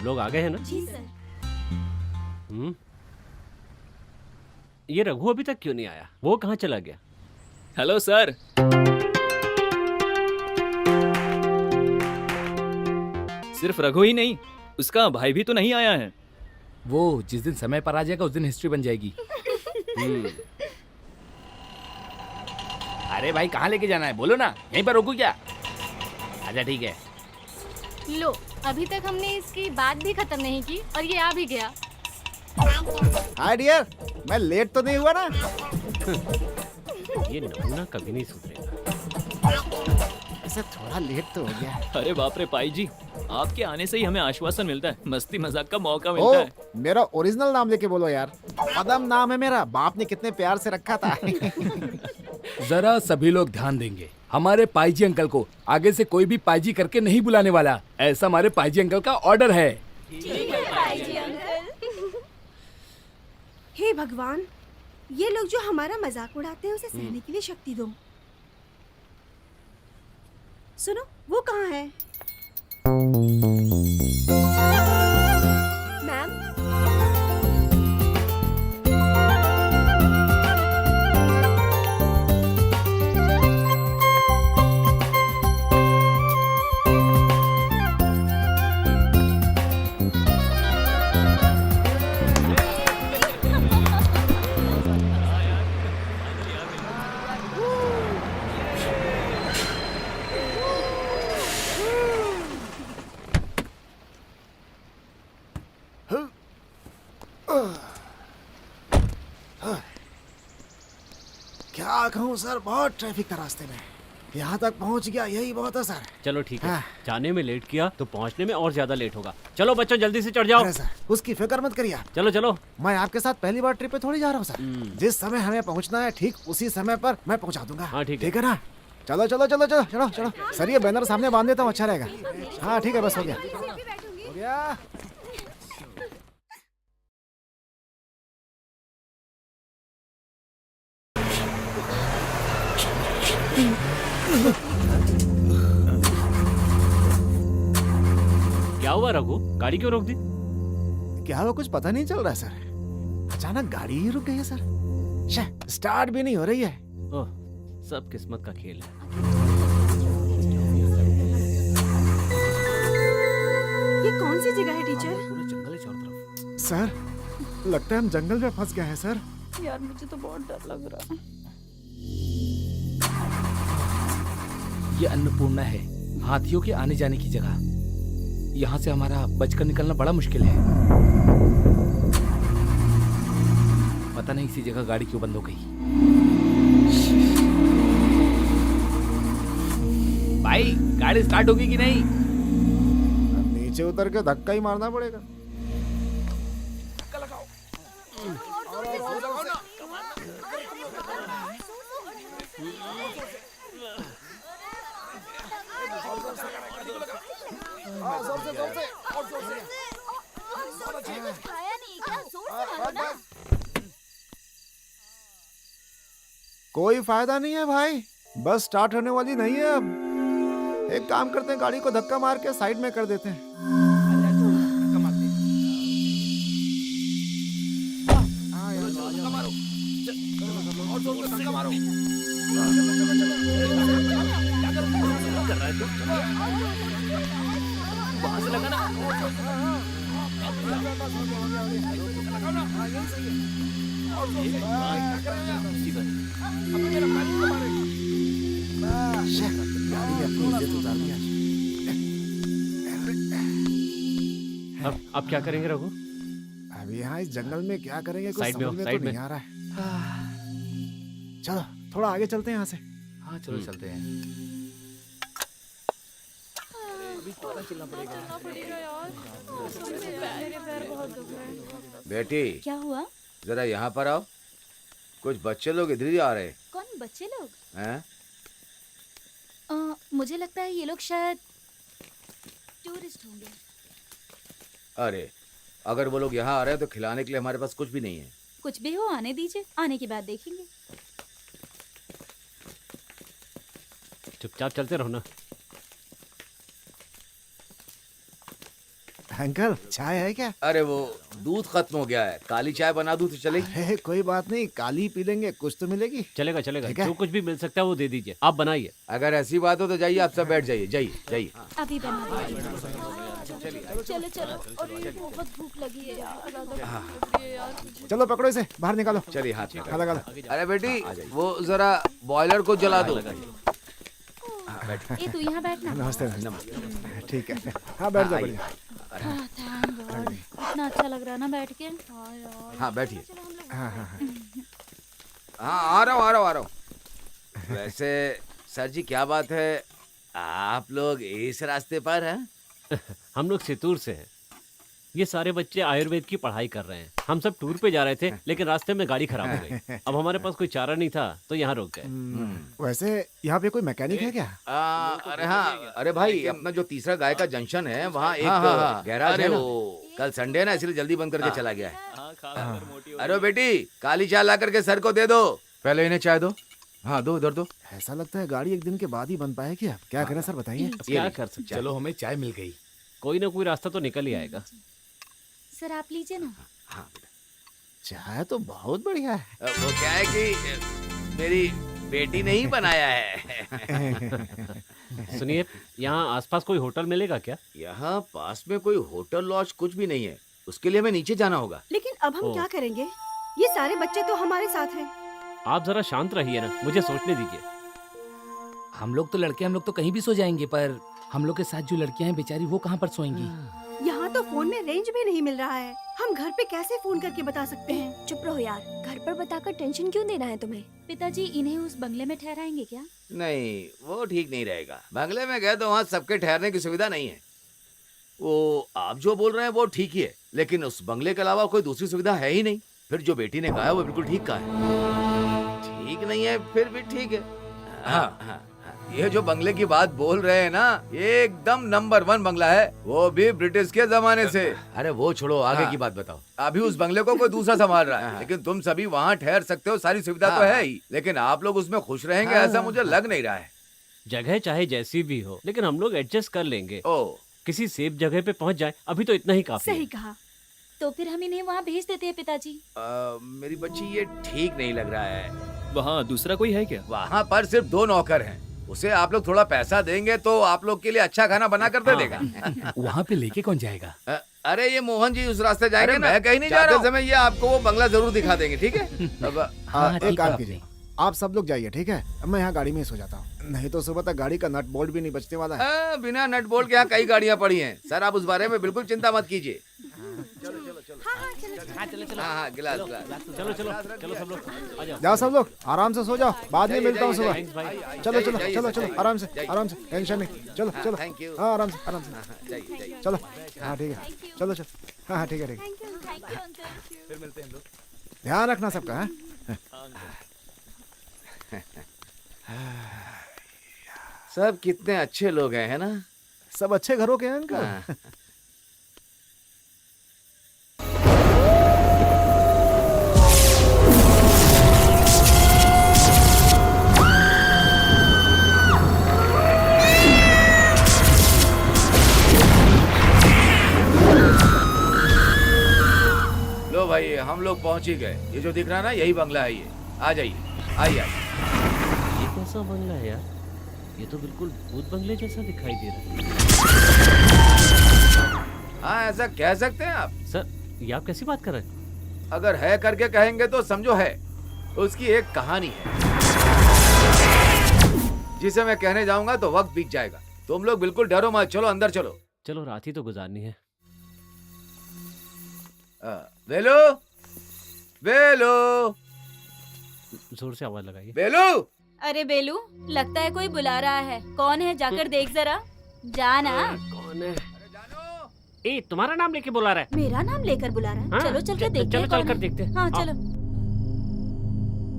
सब लोग आ गए हैं ना? जी सर। ये रघु अभी तक क्यों नहीं आया? वो कहाँ चला गया? Hello sir. सिर्फ रघु ही नहीं, उसका भाई भी तो नहीं आया है। वो जिस दिन समय पर आ जाएगा उस दिन हिस्ट्री बन जाएगी। अरे भाई कहाँ लेके जाना है बोलो ना, यहीं पर रोकू क्या? अच्छा ठीक है। लो, अभी तक हमने इसकी बात भी खत्म नहीं की और ये आ भी गया। हाय डियर, मैं लेट तो नहीं हुआ ना? ये नमूना कभी नहीं सुधरेगा। ऐसा थोड़ा लेट तो हो गया। अरे बाप रे पाई जी, आपके आने से ही हमें आश्वासन मिलता है, मस्ती मजाक का मौका मिलता है। मेरा ओरिजिनल नाम लेके बोलो यार। पदम नाम है मेरा, बाप ने कितने प्यार से रखा था। जरा सभी लोग ध्यान देंगे, हमारे पाईजी अंकल को आगे से कोई भी पाईजी करके नहीं बुलाने वाला, ऐसा हमारे पाईजी अंकल का ऑर्डर है। हे भगवान, ये लोग जो हमारा मजाक उड़ाते हैं उसे सहने के लिए शक्ति दो। सुनो, वो कहाँ है? मैम, क्या कहूँ सर, बहुत ट्रैफिक था रास्ते में। यहाँ तक पहुँच गया, यही बहुत है सर। चलो ठीक है, हाँ। जाने में लेट किया तो पहुंचने में और ज्यादा लेट होगा। चलो बच्चों जल्दी से चढ़ जाओ। अरे सर, उसकी फिक्र मत करिए आप। चलो चलो। मैं आपके साथ पहली बार ट्रिप पे थोड़ी जा रहा हूँ सर। जिस समय हमें पहुँचना है ठीक उसी समय पर मैं पहुँचा दूंगा। हाँ, ठीक है। ठीक है ना? चलो चलो चलो चलो चलो चलो सर, ये बैनर सामने बांध देता हूँ, अच्छा रहेगा। हाँ ठीक है, बस हो गया हो गया। क्या हुआ रघु, गाड़ी क्यों रोक दी? क्या हुआ, कुछ पता नहीं चल रहा है सर। अचानक गाड़ी ही रुक गई है सर। स्टार्ट भी नहीं हो रही है। ओह, सब किस्मत का खेल है। ये कौन सी जगह है टीचर? पूरा जंगल है चारों तरफ। सर, लगता है हम जंगल में फंस गए हैं सर। यार मुझे तो बहुत डर लग रहा है। ये अन्नपूर्णा है, हाथियों के आने जाने की जगह। यहाँ से हमारा बचकर निकलना बड़ा मुश्किल है। पता नहीं इसी जगह गाड़ी क्यों बंद हो गई। भाई गाड़ी स्टार्ट होगी कि नहीं? नीचे उतर के धक्का ही मारना पड़ेगा। कोई फायदा नहीं है भाई, बस स्टार्ट होने वाली नहीं है अब। एक काम करते हैं, गाड़ी को धक्का मार के साइड में कर देते हैं। वहां से लगा ना। गाड़ी ने अपनी इज्जत उतार दिया। अब क्या करेंगे रघु? अब यहाँ इस जंगल में क्या करेंगे, कुछ साइड में समझ हो, में साइड तो में। नहीं आ रहा है। चलो थोड़ा आगे चलते हैं यहाँ से। हाँ चलो चलते हैं। बेटी, क्या हुआ? जरा यहाँ पर आओ। कुछ बच्चे लोग इधर ही आ रहे कौन बच्चे लोग? हैं? मुझे लगता है ये लोग शायद टूरिस्ट होंगे। अरे, अगर वो लोग यहाँ आ रहे हैं तो खिलाने के लिए हमारे पास कुछ भी नहीं है। कुछ भी हो, आने दीजिए, आने के बाद देखेंगे। चुपचाप चलते रहो ना। अंकल चाय है क्या? अरे वो दूध खत्म हो गया है, काली चाय बना दूं तो चलेगी? अरे कोई बात नहीं, काली पी लेंगे, कुछ तो मिलेगी। चलेगा चलेगा, ठीक है। जो कुछ भी मिल सकता है वो दे दीजिए, आप बनाइए। अगर ऐसी बात हो तो जाइए, आप सब बैठ जाइए, जाइए जाइए। अभी बना दीजिए। चलो चलो, और ये बहुत भूख लगी है यार। चलो पकड़ो इसे, बाहर निकालो। चलिए हाथ में। हाँ, लगा लो। अरे बेटी वो जरा बॉयलर को जला दो। ए तू यहाँ बैठना। नमस्ते नमस्ते। ठीक है, हाँ बैठ जाओ, बढ़िया। थैंक गॉड, इतना अच्छा लग रहा है ना बैठ के। हाँ यार। हाँ बैठिए। हाँ हाँ हाँ। हाँ आ रहा हूँ। वैसे सर जी क्या बात है, आप लोग इस रास्ते पर हैं? हम लोग चित्तूर से हैं। ये सारे बच्चे आयुर्वेद की पढ़ाई कर रहे हैं। हम सब टूर पे जा रहे थे, लेकिन रास्ते में गाड़ी खराब हो गई। अब हमारे पास कोई चारा नहीं था तो यहाँ रुक गए। वैसे यहाँ पे कोई मैकेनिक है क्या? अरे हाँ, अरे भाई अपना जो तीसरा गाय का जंक्शन है वहाँ एक गैराज है ना। कल संडे है ना, इसलिए जल्दी बंद करके चला गया है। अरे बेटी काली चाय ला करके सर को दे दो। पहले इन्हें चाय दो। हाँ दो, इधर दो। ऐसा लगता है गाड़ी एक दिन के बाद ही बन पाए क्या? क्या करें सर बताइए। अब क्या कर सकते हैं? चलो हमें चाय मिल गई। कोई ना कोई रास्ता तो निकल ही आएगा। सर आप लीजिए ना। हाँ चाय तो बहुत बढ़िया है। वो क्या है कि मेरी बेटी ने ही बनाया है। सुनिए, यहाँ आसपास कोई होटल मिलेगा क्या? यहाँ पास में कोई होटल लॉज कुछ भी नहीं है, उसके लिए हमें नीचे जाना होगा। लेकिन अब हम ओ। क्या करेंगे? ये सारे बच्चे तो हमारे साथ हैं। आप जरा शांत रहिए ना, मुझे सोचने दीजिए। हम लोग तो लड़के, हम लोग तो कहीं भी सो जाएंगे, पर हम लोग के साथ जो लड़कियां हैं बेचारी, वो कहाँ पर सोएंगी? यहाँ तो फोन में रेंज भी नहीं मिल रहा है। हम घर पे कैसे फोन करके बता सकते हैं? चुप रहो यार, घर पर बताकर टेंशन क्यों देना है तुम्हें? पिताजी इन्हें उस बंगले में ठहराएंगे क्या? नहीं वो ठीक नहीं रहेगा। बंगले में गए तो वहाँ सबके ठहरने की सुविधा नहीं है। वो आप जो बोल रहे हैं वो ठीक ही है, लेकिन उस बंगले के अलावा कोई दूसरी सुविधा है ही नहीं। फिर जो बेटी ने कहा है वो बिल्कुल ठीक कहा है। ठीक नहीं है फिर भी ठीक है। हाँ हाँ, ये जो बंगले की बात बोल रहे हैं ना, ये एकदम नंबर 1 बंगला है, वो भी ब्रिटिश के जमाने से। अरे वो छोड़ो, आगे की बात बताओ। अभी उस बंगले को कोई दूसरा संभाल रहा है, लेकिन तुम सभी वहाँ ठहर सकते हो, सारी सुविधा तो है ही, लेकिन आप लोग उसमें खुश रहेंगे ऐसा मुझे लग नहीं रहा है। जगह चाहे जैसी भी हो, लेकिन हम लोग एडजस्ट कर लेंगे। ओ किसी सेफ जगह पे पहुंच जाए, अभी तो इतना ही काफी सही है। कहा। तो फिर हम इन्हें वहाँ भेज देते हैं पिताजी। मेरी बच्ची ये ठीक नहीं लग रहा है। वहाँ दूसरा कोई है क्या? वहाँ पर सिर्फ 2 नौकर हैं। उसे आप लोग थोड़ा पैसा देंगे तो आप लोग के लिए अच्छा खाना बना कर दे देगा। वहाँ पे लेके कौन जाएगा? अरे ये मोहन जी उस रास्ते जाएंगे ना, मैं कहीं नहीं जा रहा हूँ। समय ये आपको वो बंगला जरूर दिखा देंगे, ठीक है? अब हाँ, एक ठीक काम है कीजिए, आप सब लोग जाइए, ठीक है? मैं यहाँ गाड़ी में ही सो जाता हूँ, नहीं तो सुबह तक गाड़ी का नट बोल्ट भी नहीं बचने वाला है। बिना नट बोल्ट के यहाँ कई गाड़ियाँ पड़ी हैं सर, आप उस बारे में बिल्कुल चिंता मत कीजिए। हाँ गिलास गिलास। चलो चलो चलो सब लोग आ जाओ। जाओ सब लोग आराम से सो जाओ, बाद में मिलता हूँ सुबह। थैंक्स भाई। चलो चलो जाइए, चलो चलो, जाइए, आराम से जाइए। आराम से, टेंशन नहीं। चलो चलो, थैंक यू। हाँ आराम से आराम से। जाइए जाइए। चलो हाँ ठीक है, चलो चलो, हाँ हाँ ठीक है ठीक है। Thank you uncle. ध्यान रखना सबका। हाँ सब कितने अच्छे लोग हैं, है ना? सब अच्छे घरों के हैं अंकल। हाँ। लो भाई हम लोग पहुंच ही गए। ये जो दिख रहा है ना, यही बंगला है। ये आ जाइए, आइए आइए। ये कैसा बंगला है यार? ये तो बिल्कुल भूत बंगले जैसा दिखाई दे रहा है। हाँ ऐसा कह सकते हैं आप। सर, ये आप कैसी बात कर रहे हैं? अगर है करके कहेंगे तो समझो है। उसकी एक कहानी है जिसे मैं कहने जाऊंगा तो वक्त बीत जाएगा। तुम लोग बिल्कुल डरो मत, चलो अंदर चलो। चलो रात ही तो गुजारनी है। बेलू, बेलू, जोर से आवाज लगाइए। बेलू। अरे बेलू, लगता है कोई बुला रहा है। कौन है जाकर देख जरा। जाना। कौन है? ए, तुम्हारा नाम लेके बुला रहा है। मेरा नाम लेकर बुला रहा है। हाँ, चलो चल के देखते चलो हैं चल कौन कर है। देखते हैं। हाँ आओ। चलो।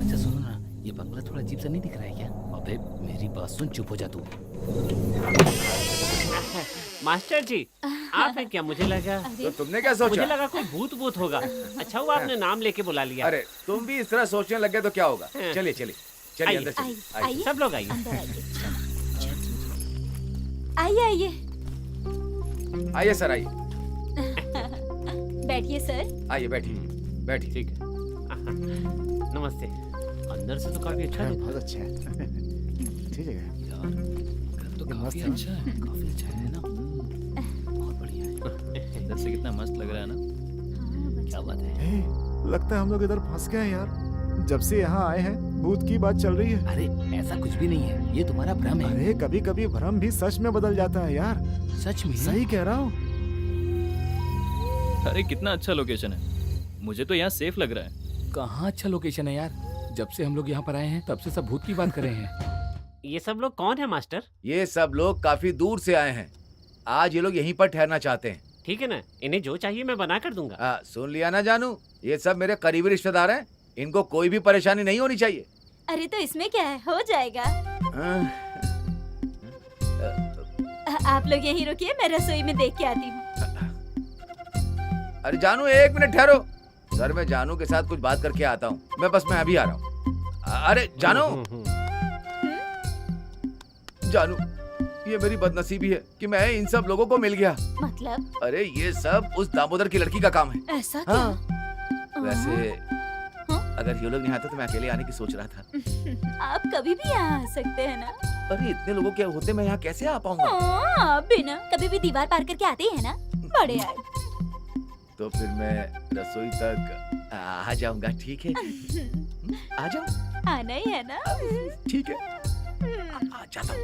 अच्छा सुनो ना, ये बंगला थोड़ा अजीब सा नहीं दिख रहा है क्या? अबे मेरी बात सुन, चुप हो जा तू। मास्टर जी, आप हैं क्या? मुझे लगा तो तुमने क्या मुझे सोचा? लगा कोई भूत भूत होगा। अच्छा हुआ आपने नाम लेके बुला लिया। अरे तुम भी इस तरह सोचने लगे तो क्या होगा? हाँ। चलिए चलिए चलिए आइए, अंदर चलिए। आइए, आइए। सब लोग आइए। अंदर आइए। आइए आइए। आइए सर आइए। बैठिए सर। आइए बैठिए बैठिए। ठीक है। नमस्ते। अंदर से तो काफी अच्छा दिख बहुत अच्छा है। ठीक है तो ये काफी मस्त है। अच्छा है, काफी अच्छा है ना। बहुत बढ़िया है। अंदर से कितना मस्त लग रहा है ना। क्या बात है। हे, लगता है हम लोग इधर फंस गए हैं यार। जब से यहाँ आए हैं भूत की बात चल रही है। अरे ऐसा कुछ भी नहीं है, ये तुम्हारा भ्रम है। अरे कभी कभी भ्रम भी सच में बदल जाता है यार। सच में सही कह रहा हूँ। अरे कितना अच्छा लोकेशन है, मुझे तो यहाँ सेफ लग रहा है। कहाँ अच्छा लोकेशन है यार। जब से हम लोग यहाँ पर आए हैं तब से सब भूत की बात कर रहे हैं। ये सब लोग कौन है मास्टर? ये सब लोग काफी दूर से आए हैं। आज ये लोग यहीं पर ठहरना चाहते हैं। ठीक है ना, इन्हें जो चाहिए मैं बना कर दूंगा। सुन लिया ना जानू, ये सब मेरे करीबी रिश्तेदार हैं। इनको कोई भी परेशानी नहीं होनी चाहिए। अरे तो इसमें क्या है, हो जाएगा। आप लोग यहीं रुकिए, मैं रसोई में देख के आती हूँ। अरे जानू एक मिनट ठहरो। सर मैं जानू के साथ कुछ बात करके आता हूँ। मैं अभी आ रहा हूँ। अरे जानू, जानू ये मेरी बदनसीबी है कि मैं इन सब लोगों को मिल गया। मतलब? अरे ये सब उस दामोदर की लड़की का काम है। ऐसा क्या? हाँ। वैसे अगर ये लोग नहीं आते तो मैं अकेले आने की सोच रहा था। आप कभी भी यहाँ आ सकते हैं ना। अरे इतने लोगों के होते मैं यहाँ कैसे आ पाऊंगा? आप भी ना कभी भी दीवार पार करके आते हैं ना, बड़े आए। तो फिर मैं रसोई तक आ जाऊंगा, ठीक है? आ जाऊं? आना ही है ना। ठीक है, आ जाता हूं।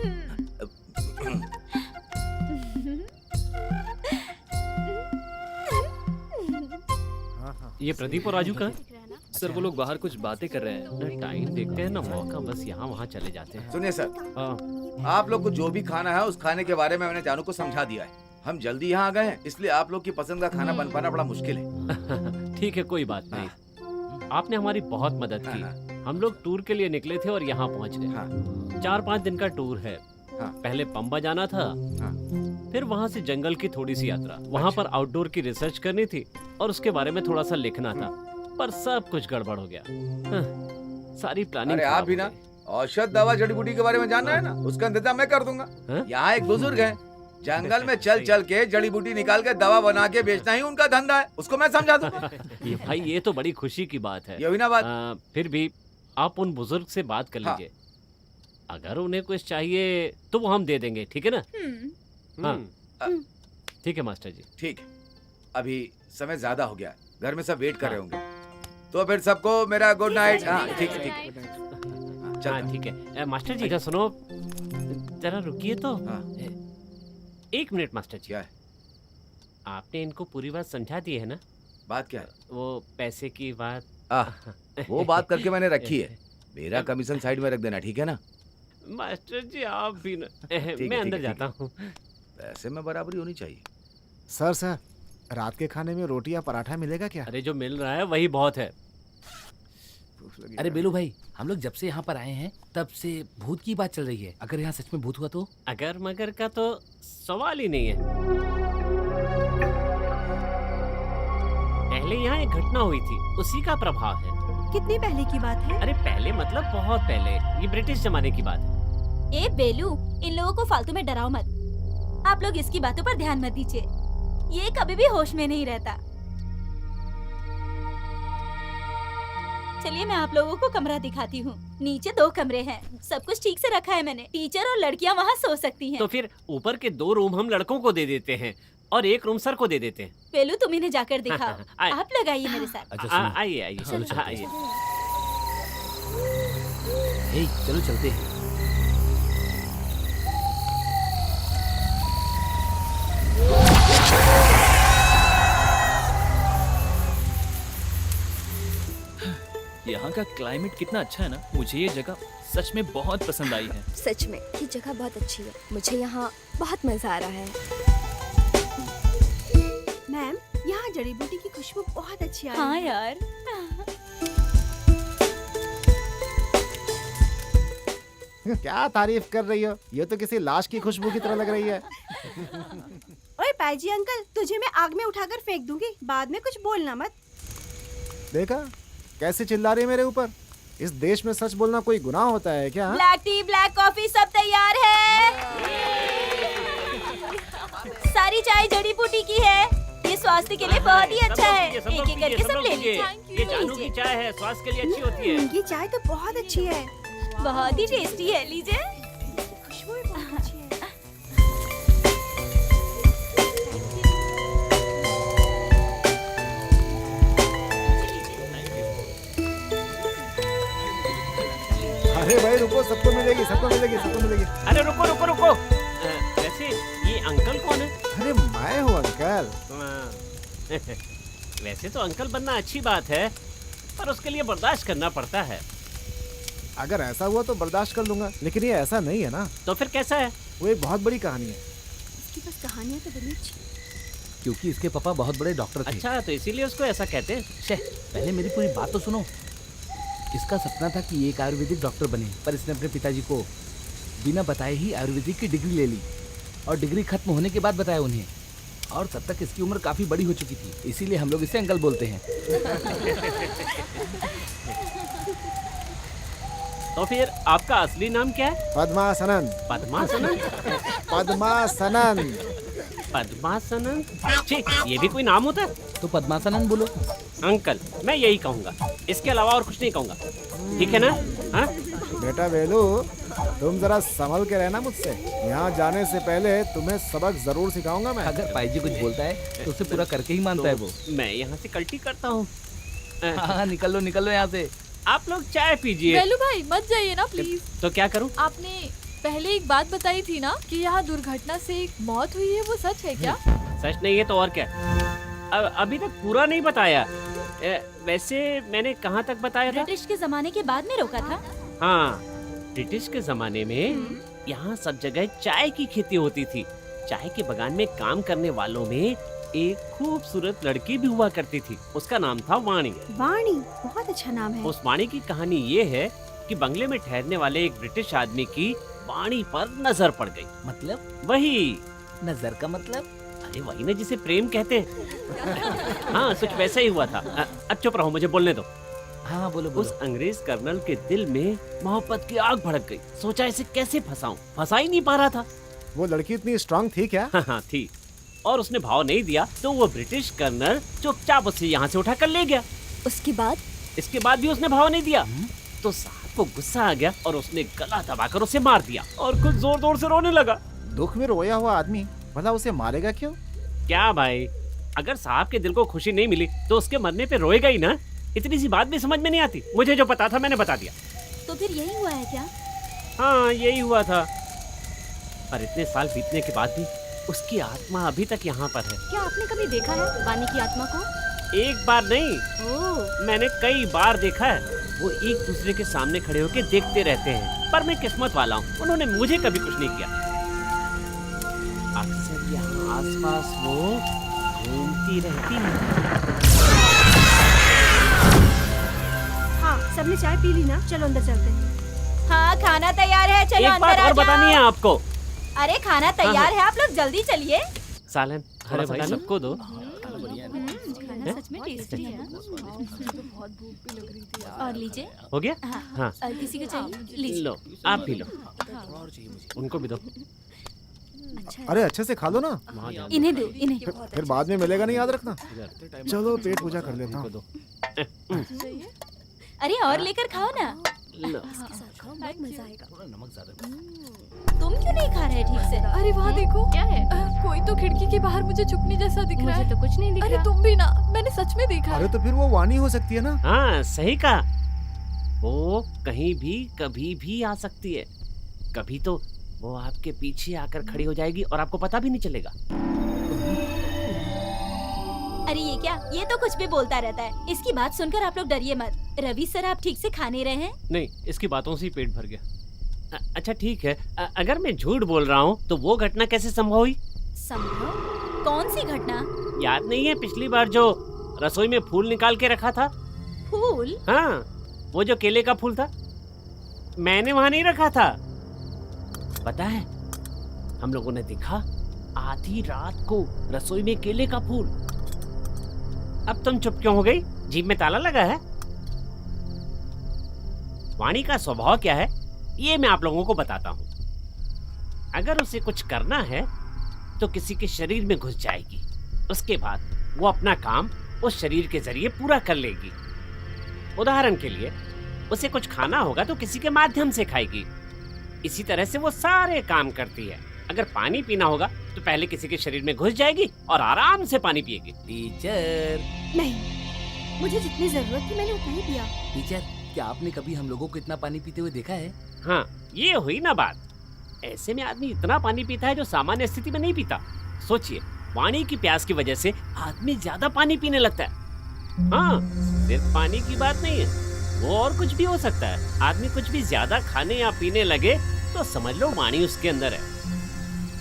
ये प्रदीप और राजू का? सर वो लोग बाहर कुछ बातें कर रहे हैं। टाइम देखते हैं ना, मौका बस यहाँ वहाँ चले जाते हैं। सुनिए सर, हाँ। आप लोग को जो भी खाना है उस खाने के बारे में मैंने जानू को समझा दिया है। हम जल्दी यहाँ आ गए हैं, इसलिए आप लोग की पसंद का खाना बन पाना बड़ा मुश्किल है। ठीक है, कोई बात नहीं। आपने हमारी बहुत मदद हाँ, की। हम लोग टूर के लिए निकले थे और यहाँ पहुँच गए। हाँ। 4-5 दिन का टूर है। हाँ। पहले पंबा जाना था, हाँ। फिर वहाँ से जंगल की थोड़ी सी यात्रा। वहाँ पर आउटडोर की रिसर्च करनी थी और उसके बारे में थोड़ा सा लिखना था, पर सब कुछ गड़बड़ हो गया। सारी प्लानिंग अरे आप भी ना औषध दवा जड़ी बूटी के बारे में जानना है ना, उसका इंतजाम मैं कर दूंगा। हाँ? यहाँ एक बुजुर्ग है, जंगल में चल चल के जड़ी बूटी निकाल के दवा बना के बेचना ही उनका धंधा है। उसको मैं समझा दूंगा। ये भाई ये तो बड़ी खुशी की बात है। ये भी ना बात। फिर भी आप उन बुजुर्ग से बात कर लीजिए। अगर उन्हें कुछ चाहिए तो वो हम दे देंगे, ठीक है ना? हाँ ठीक है मास्टर जी। ठीक है, अभी समय ज्यादा हो गया, घर में सब वेट कर रहे होंगे। तो फिर सबको मेरा गुड नाइट। हाँ ठीक है, ठीक है। हाँ ठीक है। मास्टर जी अच्छा सुनो, जरा रुकिए तो। हाँ। 1 मिनट मास्टर जी। क्या है? आपने इनको पूरी बात समझा दी है ना? बात क्या है? वो पैसे की बात। वो बात करके मैंने रखी है। मेरा कमीशन साइड में रख देना, ठीक है ना? मास्टर जी आप भी ना। ठीक मैं है, अंदर ठीक है। जाता हूँ। पैसे में बराबरी होनी चाहिए। सर रात के खाने में रोटी या पराठा मिलेगा क्या? अरे जो मिल रहा है वही बहुत है। अरे बेलू भाई, हम लोग जब से यहाँ पर आए हैं तब से भूत की बात चल रही है। अगर यहाँ सच में भूत हुआ तो? अगर मगर का तो सवाल ही नहीं है। पहले यहाँ एक घटना हुई थी, उसी का प्रभाव है। कितनी पहले की बात है? अरे पहले मतलब बहुत पहले, ये ब्रिटिश जमाने की बात है। ए बेलू, इन लोगों को फालतू में डराओ मत। आप लोग इसकी बातों पर ध्यान मत दीजिए, ये कभी भी होश में नहीं रहता। चलिए मैं आप लोगों को कमरा दिखाती हूँ। नीचे 2 कमरे हैं, सब कुछ ठीक से रखा है मैंने। टीचर और लड़कियाँ वहाँ सो सकती हैं। तो फिर ऊपर के 2 रूम हम लड़कों को दे देते हैं और 1 रूम सर को दे देते हैं। बेलू तुम इन्हें जाकर दिखाओ। आए। आप लोग आइए मेरे साथ। अच्छा सुनो, आइए आइए आइए। चलो चलते हैं। यहाँ का क्लाइमेट कितना अच्छा है ना। मुझे ये जगह सच में बहुत पसंद आई है। सच में ये जगह बहुत अच्छी है, मुझे यहाँ बहुत मजा आ रहा है। मैम, यहाँ जड़ी बूटी की खुशबू बहुत अच्छी आ रही हाँ है। यार। क्या तारीफ कर रही हो? ये तो किसी लाश की खुशबू की तरह लग रही है। ओए पाजी अंकल, तुझे मैं आग में उठाकर फेंक दूंगी, बाद में कुछ बोलना मत। देखा कैसे चिल्ला रही है मेरे ऊपर? इस देश में सच बोलना कोई गुनाह होता है क्या? ब्लैक टी, ब्लैक कॉफी सब तैयार है। सारी चाय जड़ी बूटी की है। ये स्वास्थ्य के लिए बहुत ही अच्छा है। सब लोग एक एक करके पीजिए, सब ले पीजिए। लीजिए। ये जानू की चाय है, स्वास्थ्य के लिए अच्छी होती है। ये चाय तो बहुत अच्छी है। बहुत ही टेस्टी है, लीजिए। खुशबू भी बहुत अच्छी है। अरे भाई रुको, सबको मिलेगी, सबको मिलेगी, सबको मिलेगी। अरे रुको रुको रुको, वैसे ये अंकल कौन है? अरे मैं हूँ अंकल। वैसे तो अंकल बनना अच्छी बात है, पर उसके लिए बर्दाश्त करना पड़ता है। अगर ऐसा हुआ तो बर्दाश्त कर लूंगा, लेकिन ये ऐसा नहीं है ना। तो फिर कैसा है? वो एक बहुत बड़ी कहानी है। इसकी बस कहानियाँ तो बड़ी अच्छी। क्योंकि इसके पापा बहुत बड़े डॉक्टर थे। अच्छा, तो इसीलिए उसको ऐसा कहते हैं। छे, पहले मेरी पूरी बात तो सुनो। इसका सपना था कि ये एक आयुर्वेदिक डॉक्टर बने, पर इसने अपने पिताजी को बिना बताए ही आयुर्वेदिक की डिग्री ले ली, और डिग्री खत्म होने के बाद बताया उन्हें। और तब तक इसकी उम्र काफी बड़ी हो चुकी थी, इसीलिए हम लोग इसे अंकल बोलते हैं। तो फिर आपका असली नाम क्या है? पद्मासनन। पद्मासनन? पद्मासनन। पद्मासनन? छी, ये भी कोई नाम होता है? तो पद्मासनन बोलो। अंकल, मैं यही कहूँगा, इसके अलावा और कुछ नहीं कहूँगा, ठीक है ना? हाँ? बेटा वेलू, तुम जरा संभल के रहना मुझसे। यहाँ जाने से पहले तुम्हें सबक जरूर सिखाऊंगा मैं। अगर पाइजी कुछ बोलता है तो उसे पूरा करके ही मानता है वो। मैं यहाँ से कल्टी करता हूँ। हाँ, निकल लो यहाँ से। आप लोग चाय पीजिए। वेलू भाई मत जाइए ना प्लीज। तो क्या करूँ? आपने पहले एक बात बताई थी ना कि यहाँ दुर्घटना से एक मौत हुई है, वो सच है क्या? सच नहीं है तो और क्या? अभी तक पूरा नहीं बताया। वैसे मैंने कहाँ तक बताया था? ब्रिटिश के जमाने के बाद में रोका था। हाँ, ब्रिटिश के जमाने में यहाँ सब जगह चाय की खेती होती थी। चाय के बगान में काम करने वालों में एक खूबसूरत लड़की भी हुआ करती थी। उसका नाम था वाणी। वाणी बहुत अच्छा नाम है। उस वाणी की कहानी ये है कि बंगले में ठहरने वाले एक ब्रिटिश आदमी की वाणी पर नजर पड़ गई। मतलब? वही नजर का मतलब? अरे वही ना जिसे प्रेम कहते हैं। हाँ, कुछ वैसा ही हुआ था। अब चुप रहो, मुझे बोलने दो। हाँ बोलो उस अंग्रेज कर्नल के दिल में मोहब्बत की आग भड़क गई। सोचा इसे कैसे फंसाऊं, फंसा ही नहीं पा रहा था। वो लड़की इतनी स्ट्रांग थी क्या? हाँ थी, और उसने भाव नहीं दिया तो वो ब्रिटिश कर्नल चुपचाप उसे यहाँ से उठा कर ले गया। उसके बाद? इसके बाद भी उसने भाव नहीं दिया तो साहब को गुस्सा आ गया और उसने गला दबाकर उसे मार दिया और खुद जोर जोर से रोने लगा। दुख में रोया हुआ आदमी भला उसे मारेगा क्यों? क्या भाई, अगर साहब के दिल को खुशी नहीं मिली तो उसके मरने पे रोएगा ही ना। इतनी सी बात भी समझ में नहीं आती। मुझे जो पता था मैंने बता दिया। तो फिर यही हुआ है क्या? हाँ, यही हुआ था। पर इतने साल बीतने के बाद भी उसकी आत्मा अभी तक यहाँ पर है। क्या आपने कभी देखा है वाणी की आत्मा को? एक बार नहीं, ओह, मैंने कई बार देखा है। वो एक दूसरे के सामने खड़े होकर देखते रहते हैं। पर मैं किस्मत वाला हूँ, उन्होंने मुझे कभी कुछ नहीं किया। अक्सर यहाँ आसपास वो घूमती रहती है। हाँ, सबने चाय पी ली ना? चलो अंदर चलते हैं। हाँ खाना तैयार है, चलो एक अंदर बात आ और बतानी है जाओ। आपको। अरे खाना तैयार है, आप लोग जल्दी चलिए। सालन, अरे भाई सबको दो। खाना सच में टेस्टी है। और लीजिए। हो गया? हाँ, किसी को चाहिए? लीजिए। लो, आप भी लो। उनको भी दो। अरे अच्छे से खा लो ना, इन्हें दो, इन्हें। फिर बाद में मिलेगा नहीं, याद रखना। चलो पेट पूजा कर लेता हूँ। अरे और लेकर खाओ ना। लो। मजा आएगा। तुम क्यों नहीं खा रहे ठीक से? अरे वहाँ देखो, क्या है? कोई तो खिड़की के बाहर मुझे झुकने जैसा दिख रहा मुझे है। तो कुछ नहीं दिख अरे रहा। तुम भी ना, मैंने सच में देखा अरे है। तो फिर वो वाणी हो सकती है ना। हाँ, सही कहा। वो कहीं भी कभी भी आ सकती है। कभी तो वो आपके पीछे आकर खड़ी हो जाएगी और आपको पता भी नहीं चलेगा। अरे ये क्या, ये तो कुछ भी बोलता रहता है। इसकी बात सुनकर आप लोग डरिए मत। रवि सर, आप ठीक से खा नहीं रहे हैं? नहीं, इसकी बातों से ही पेट भर गया। अच्छा ठीक है, अगर मैं झूठ बोल रहा हूँ तो वो घटना कैसे संभव हुई? संभव? कौन सी घटना? याद नहीं है पिछली बार जो रसोई में फूल निकाल के रखा था? फूल? हाँ, वो जो केले का फूल था, मैंने वहाँ नहीं रखा था। पता है, हम लोगों ने देखा आधी रात को रसोई में केले का फूल। अब तुम चुप क्यों हो गई? जीभ में ताला लगा है? वाणी का स्वभाव क्या है ये मैं आप लोगों को बताता हूँ। अगर उसे कुछ करना है तो किसी के शरीर में घुस जाएगी। उसके बाद वो अपना काम उस शरीर के जरिए पूरा कर लेगी। उदाहरण के लिए उसे कुछ खाना होगा तो किसी के माध्यम से खाएगी। इसी तरह से वो सारे काम करती है। अगर पानी पीना होगा तो पहले किसी के शरीर में घुस जाएगी और आराम से पानी पिएगी। टीचर, नहीं, मुझे जितनी जरूरत थी मैंने उतना ही पिया। टीचर, क्या आपने कभी हम लोगों को इतना पानी पीते हुए देखा है? हाँ, ये हुई ना बात। ऐसे में आदमी इतना पानी पीता है जो सामान्य स्थिति में नहीं पीता। सोचिए, पानी की प्यास की वजह से आदमी ज्यादा पानी पीने लगता है। हाँ, सिर्फ पानी की बात नहीं है, वो और कुछ भी हो सकता है। आदमी कुछ भी ज्यादा खाने या पीने लगे तो समझ लो वाणी उसके अंदर है।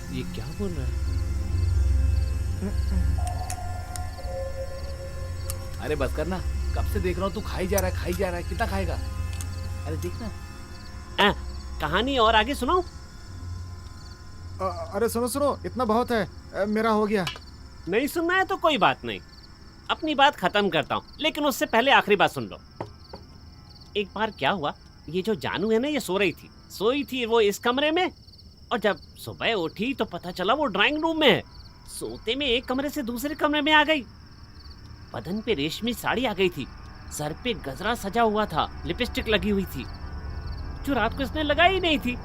ये क्या बोल रहा है? अरे बस करना, कब से देख रहा हूँ तू खाई जा रहा है, कितना खाएगा? अरे देखना। कहानी और आगे सुनाओ। अरे सुनो, इतना बहुत है, मेरा हो गया। नहीं सुनना है तो कोई बात नहीं, अपनी बात खत्म करता हूँ, लेकिन उससे पहले आखिरी बात सुन लो। एक बार क्या हुआ, ये जो जानू है ना, ये सोई थी वो इस कमरे में, और जब सुबह उठी तो पता चला वो ड्राइंग रूम में है। सोते में एक कमरे से दूसरे कमरे में आ गई। बदन पे रेशमी साड़ी आ गई थी, सर पे गजरा सजा हुआ था, लिपस्टिक लगी हुई थी, जो रात को इसने लगाई ही नहीं थी।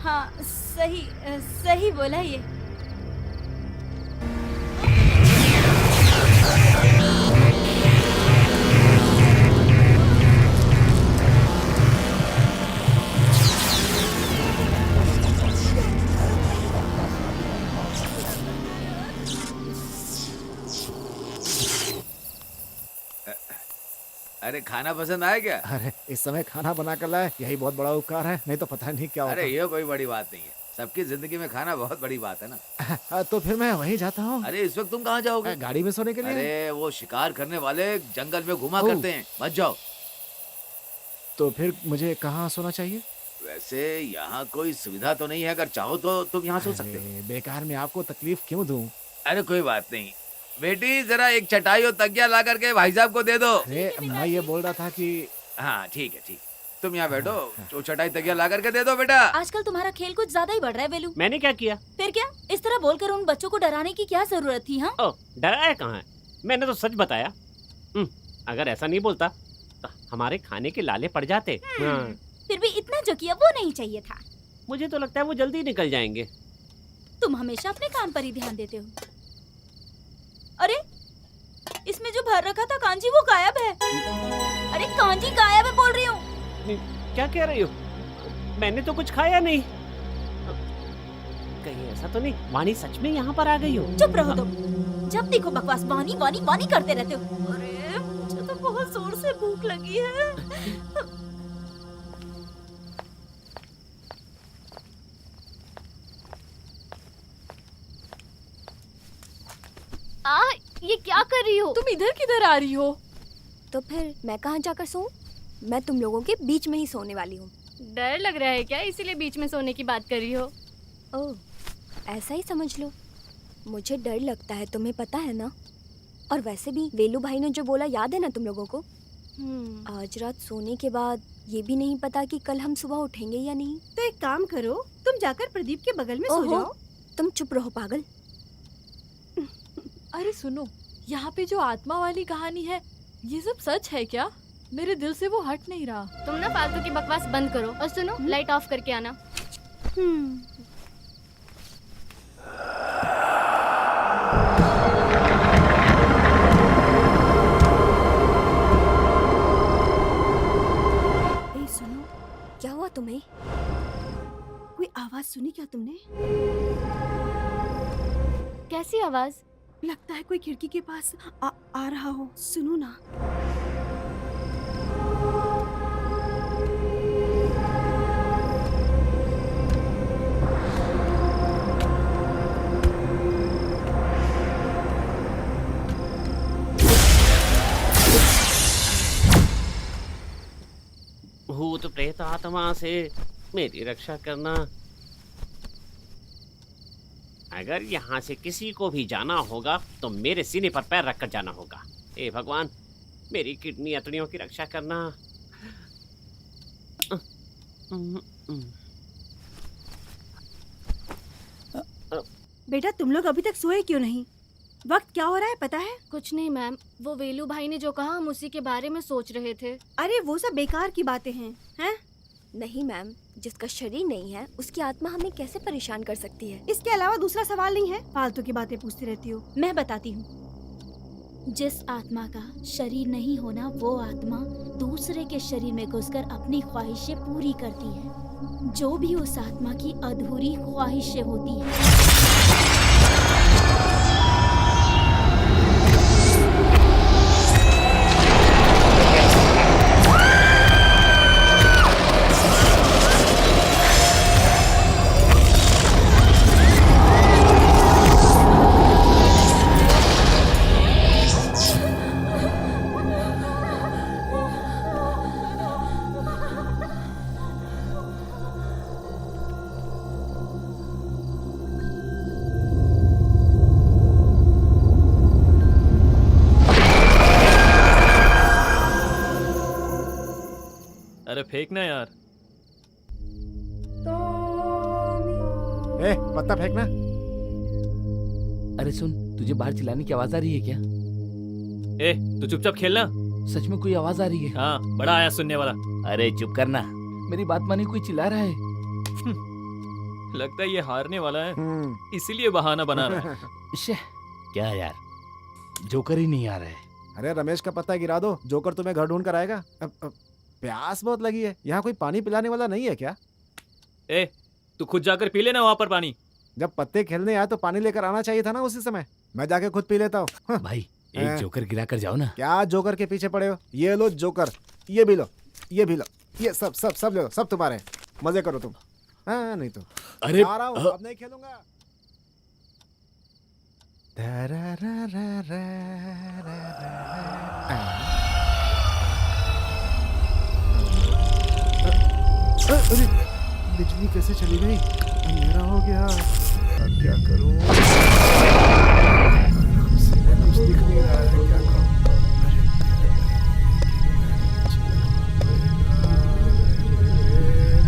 हाँ, सही बोला ये। अरे खाना पसंद आया क्या? अरे इस समय खाना बना कर लाए, यही बहुत बड़ा उपकार है, नहीं तो पता नहीं क्या होता। अरे ये कोई बड़ी बात नहीं है, सबकी जिंदगी में खाना बहुत बड़ी बात है ना। तो फिर मैं वहीं जाता हूँ। अरे इस वक्त तुम कहाँ जाओगे? गाड़ी में सोने के लिए। अरे वो शिकार करने वाले जंगल में घुमा करते हैं, मत जाओ। तो फिर मुझे कहाँ सोना चाहिए? वैसे यहाँ कोई सुविधा तो नहीं है, अगर चाहो तो तुम यहाँ सो सकते हो। बेकार में आपको तकलीफ क्यों दूं? अरे कोई बात नहीं बेटी, जरा एक चटाई और तकिया ला करके भाई साहब को दे दो। अरे मैं ये बोल रहा था कि हाँ ठीक है, तुम यहाँ बैठो, तो चटाई तकिया ला करके दे दो बेटा। आजकल तुम्हारा खेल कुछ ज्यादा ही बढ़ रहा है वेलू। मैंने क्या किया? फिर क्या, इस तरह बोलकर उन बच्चों को डराने की क्या जरूरत थी? हाँ, डराया कहाँ है, मैंने तो सच बताया। अगर ऐसा नहीं बोलता तो हमारे खाने के लाले पड़ जाते। फिर भी इतना जो किया वो नहीं चाहिए था। मुझे तो लगता है वो जल्दी निकल जाएंगे। तुम हमेशा अपने काम पर ही ध्यान देते हो। अरे इसमें जो भर रखा था कांजी, वो गायब है। अरे कांजी गायब है बोल रही हूँ। क्या कह रही हो? मैंने तो कुछ खाया नहीं। कहीं ऐसा तो नहीं वाणी सच में यहाँ पर आ गई हो? चुप रहो तुम, जब देखो बकवास वानी वानी वानी करते रहते हो। अरे मुझे तो बहुत जोर से भूख लगी है। ये क्या कर रही हो? तुम इधर किधर आ रही हो? तो फिर मैं कहाँ जाकर सोऊं? मैं तुम लोगों के बीच में ही सोने वाली हूँ। डर लग रहा है क्या, इसीलिए बीच में सोने की बात कर रही हो? ओह, ऐसा ही समझ लो। मुझे डर लगता है, तुम्हें पता है ना। और वैसे भी वेलू भाई ने जो बोला याद है ना तुम लोगों को? आज रात सोने के बाद ये भी नहीं पता कि कल हम सुबह उठेंगे या नहीं। तो एक काम करो, तुम जाकर प्रदीप के बगल में सो जाओ। तुम चुप रहो पागल। अरे सुनो, यहाँ पे जो आत्मा वाली कहानी है, ये सब सच है क्या? मेरे दिल से वो हट नहीं रहा। तुम ना फालतू की बकवास बंद करो और सुनो, लाइट ऑफ करके आना। सुनो, क्या हुआ तुम्हें? कोई आवाज सुनी क्या तुमने? कैसी आवाज? लगता है कोई खिड़की के पास आ रहा हो। सुनो ना। भूत प्रेत आत्मा से मेरी रक्षा करना। अगर यहाँ से किसी को भी जाना होगा तो मेरे सीने पर पैर रखकर जाना होगा। हे भगवान, मेरी किडनी अतड़ियों की रक्षा करना। बेटा तुम लोग अभी तक सोए क्यों नहीं? वक्त क्या हो रहा है पता है? कुछ नहीं मैम, वो वेलू भाई ने जो कहा हम उसी के बारे में सोच रहे थे। अरे वो सब बेकार की बातें हैं, हैं? नहीं मैम, जिसका शरीर नहीं है उसकी आत्मा हमें कैसे परेशान कर सकती है? इसके अलावा दूसरा सवाल नहीं है, फालतू की बातें पूछती रहती हो। मैं बताती हूँ। जिस आत्मा का शरीर नहीं होना, वो आत्मा दूसरे के शरीर में घुसकर अपनी ख्वाहिशें पूरी करती है। जो भी उस आत्मा की अधूरी ख्वाहिशें होती है। अरे फेंकना यार। ए, पत्ता फेंकना। अरे सुन, तुझे बाहर चिल्लाने की आवाज आ रही है क्या? ए तू चुपचाप खेलना। सच में कोई आवाज आ रही है? हाँ, बड़ा आया सुनने वाला। अरे चुप करना, मेरी बात मानी, कोई चिल्ला रहा है। लगता है ये हारने वाला है, इसीलिए बहाना बना रहा है। शे, क्या यार, जोकर ही नहीं आ रहा है। अरे रमेश का पत्ता गिरा दो, जोकर तुम्हें घर ढूंढ कर आएगा। प्यास बहुत लगी है, यहाँ कोई पानी पिलाने वाला नहीं है क्या? ए तू खुद जाकर पी लेना वहाँ पर पानी। जब पत्ते खेलने आए तो पानी लेकर आना चाहिए था ना उसी समय। मैं जाके खुद पी लेता हूँ। भाई एक जोकर गिरा कर जाओ ना। क्या जोकर के पीछे पड़े हो? ये लो जोकर, ये भी लो, ये भी लो, ये सब सब सब लो, सब तुम्हारे। मजे करो तुम। हाँ नहीं तो अरे आ रहा हूँ, अब नहीं खेलूंगा। अरे बिजली कैसे चली गई? अंधेरा हो गया, अब क्या करूं? कुछ दिख नहीं रहा है, क्या करूं?